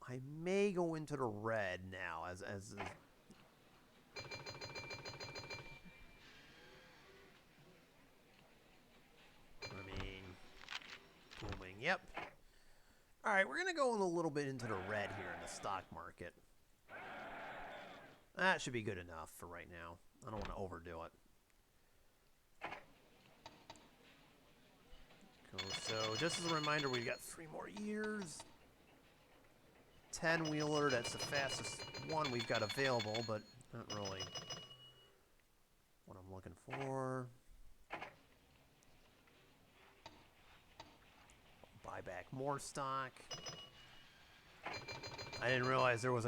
I may go into the red now as booming. Yep. All right, we're gonna go in a little bit into the red here in the stock market. That should be good enough for right now. I don't want to overdo it. Cool. So just as a reminder, we've got 3 more years. 10-wheeler, that's the fastest one we've got available, but not really what I'm looking for. Buy back more stock. I didn't realize there was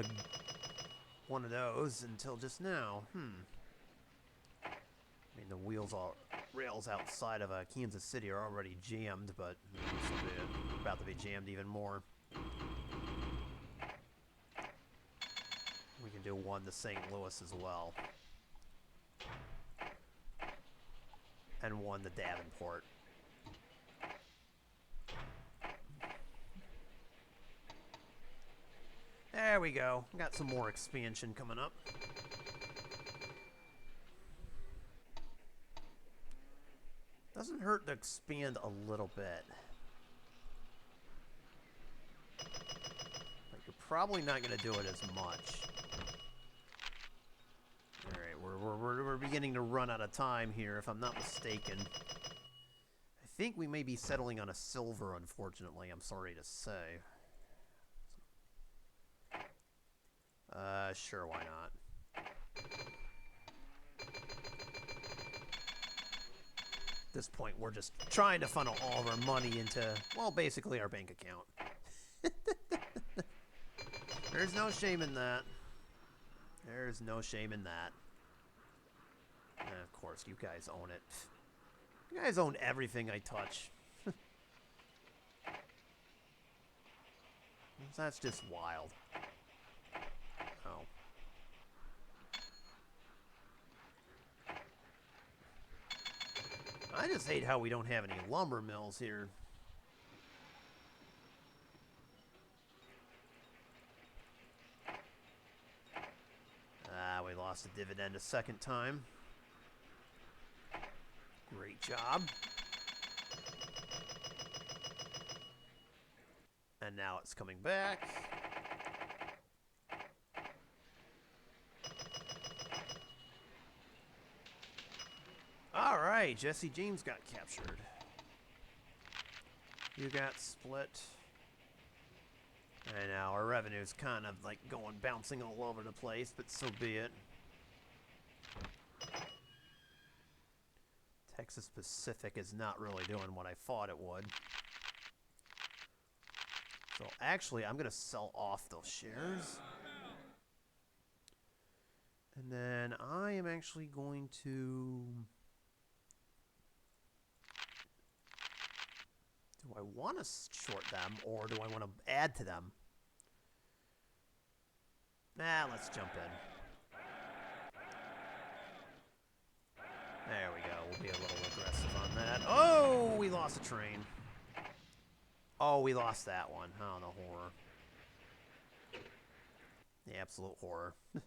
one of those until just now. I mean, the rails outside of Kansas City are already jammed, but this will be about to be jammed even more. We can do one to St. Louis as well. And one to Davenport. There we go. Got some more expansion coming up. Doesn't hurt to expand a little bit. But you're probably not going to do it as much. beginning to run out of time here, if I'm not mistaken. I think we may be settling on a silver, unfortunately, I'm sorry to say. Sure, why not? At this point, we're just trying to funnel all of our money into, well, basically our bank account. There's no shame in that. There's no shame in that. Of course, you guys own it. You guys own everything I touch. That's just wild. Oh. I just hate how we don't have any lumber mills here. We lost a dividend a second time. Great job. And now it's coming back. All right, Jesse James got captured. You got split. And now our revenue's kind of like going bouncing all over the place, but so be it. Texas Pacific is not really doing what I thought it would. So actually, I'm going to sell off those shares. And then I am actually going to... Do I want to short them, or do I want to add to them? Nah, let's jump in. There we go. We'll be a little aggressive on that. Oh, we lost a train. Oh, we lost that one. Oh, the horror. The absolute horror. I'm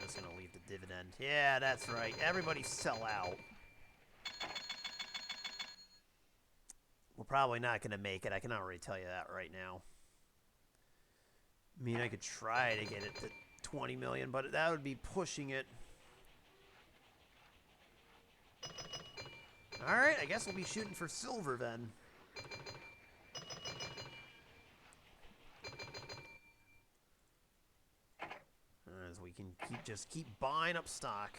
just going to leave the dividend. Yeah, that's right. Everybody sell out. We're probably not going to make it. I can already tell you that right now. I mean, I could try to get it to 20 million, but that would be pushing it. All right, I guess we'll be shooting for silver then. As we can just keep buying up stock.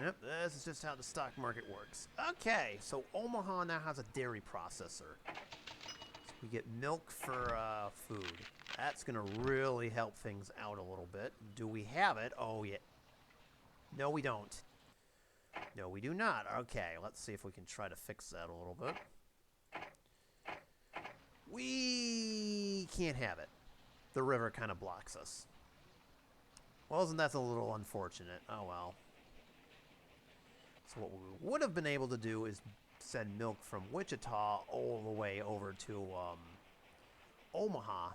Yep, this is just how the stock market works. Okay, so Omaha now has a dairy processor. So we get milk for food. That's going to really help things out a little bit. Do we have it? Oh, yeah. No, we don't. No, we do not. Okay, let's see if we can try to fix that a little bit. We can't have it. The river kind of blocks us. Well, isn't that a little unfortunate? Oh, well. So what we would have been able to do is send milk from Wichita all the way over to Omaha.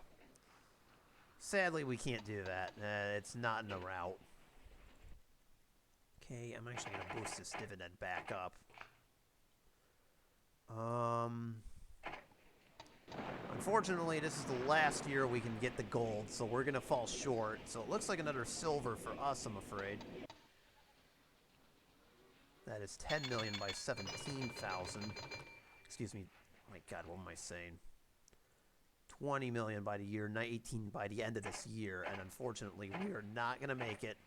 Sadly, we can't do that. It's not in the route. Okay, I'm actually going to boost this dividend back up. Unfortunately, this is the last year we can get the gold, so we're going to fall short. So it looks like another silver for us, I'm afraid. That is 10 million by 17,000. Excuse me. My God, what am I saying? 20 million by the year, 18 by the end of this year, and unfortunately, we are not going to make it.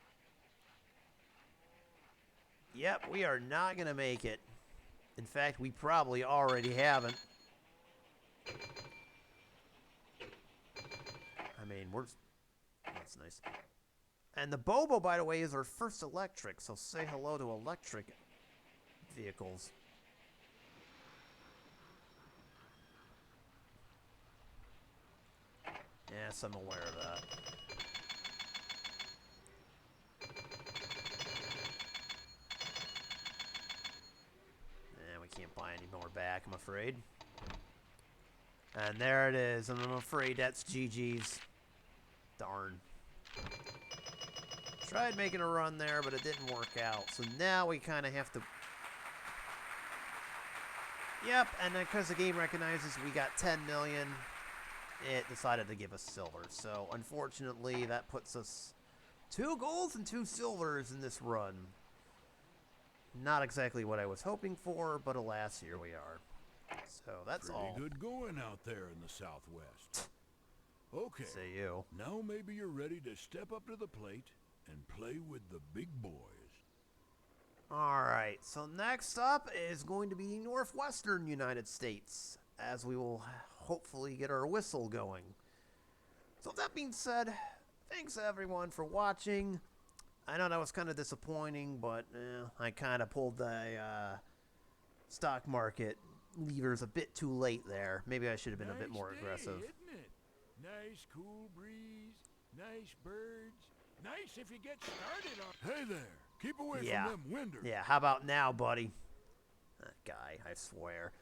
Yep, we are not going to make it. In fact, we probably already haven't. I mean, that's nice. And the Bobo, by the way, is our first electric, so say hello to electric vehicles. Yes, I'm aware of that. And we can't buy buy any more back, I'm afraid. And there it is, and I'm afraid that's GG's. Darn. Tried making a run there, but it didn't work out. So now we kind of have to... Yep, and because the game recognizes we got 10 million, it decided to give us silver. So unfortunately, that puts us 2 golds and 2 silvers in this run. Not exactly what I was hoping for, but alas, here we are. So that's all. Pretty good going out there in the Southwest. Okay. Say you. Now maybe you're ready to step up to the plate and play with the big boys. Alright, so next up is going to be Northwestern United States, as we will hopefully get our whistle going. So that being said, thanks everyone for watching. I know that was kind of disappointing, but I kind of pulled the stock market levers a bit too late there. Maybe I should have been a bit more aggressive. Isn't it? Nice cool breeze, nice birds, nice if you get started on... Hey there, keep away from them winders. Yeah, how about now, buddy? That guy, I swear.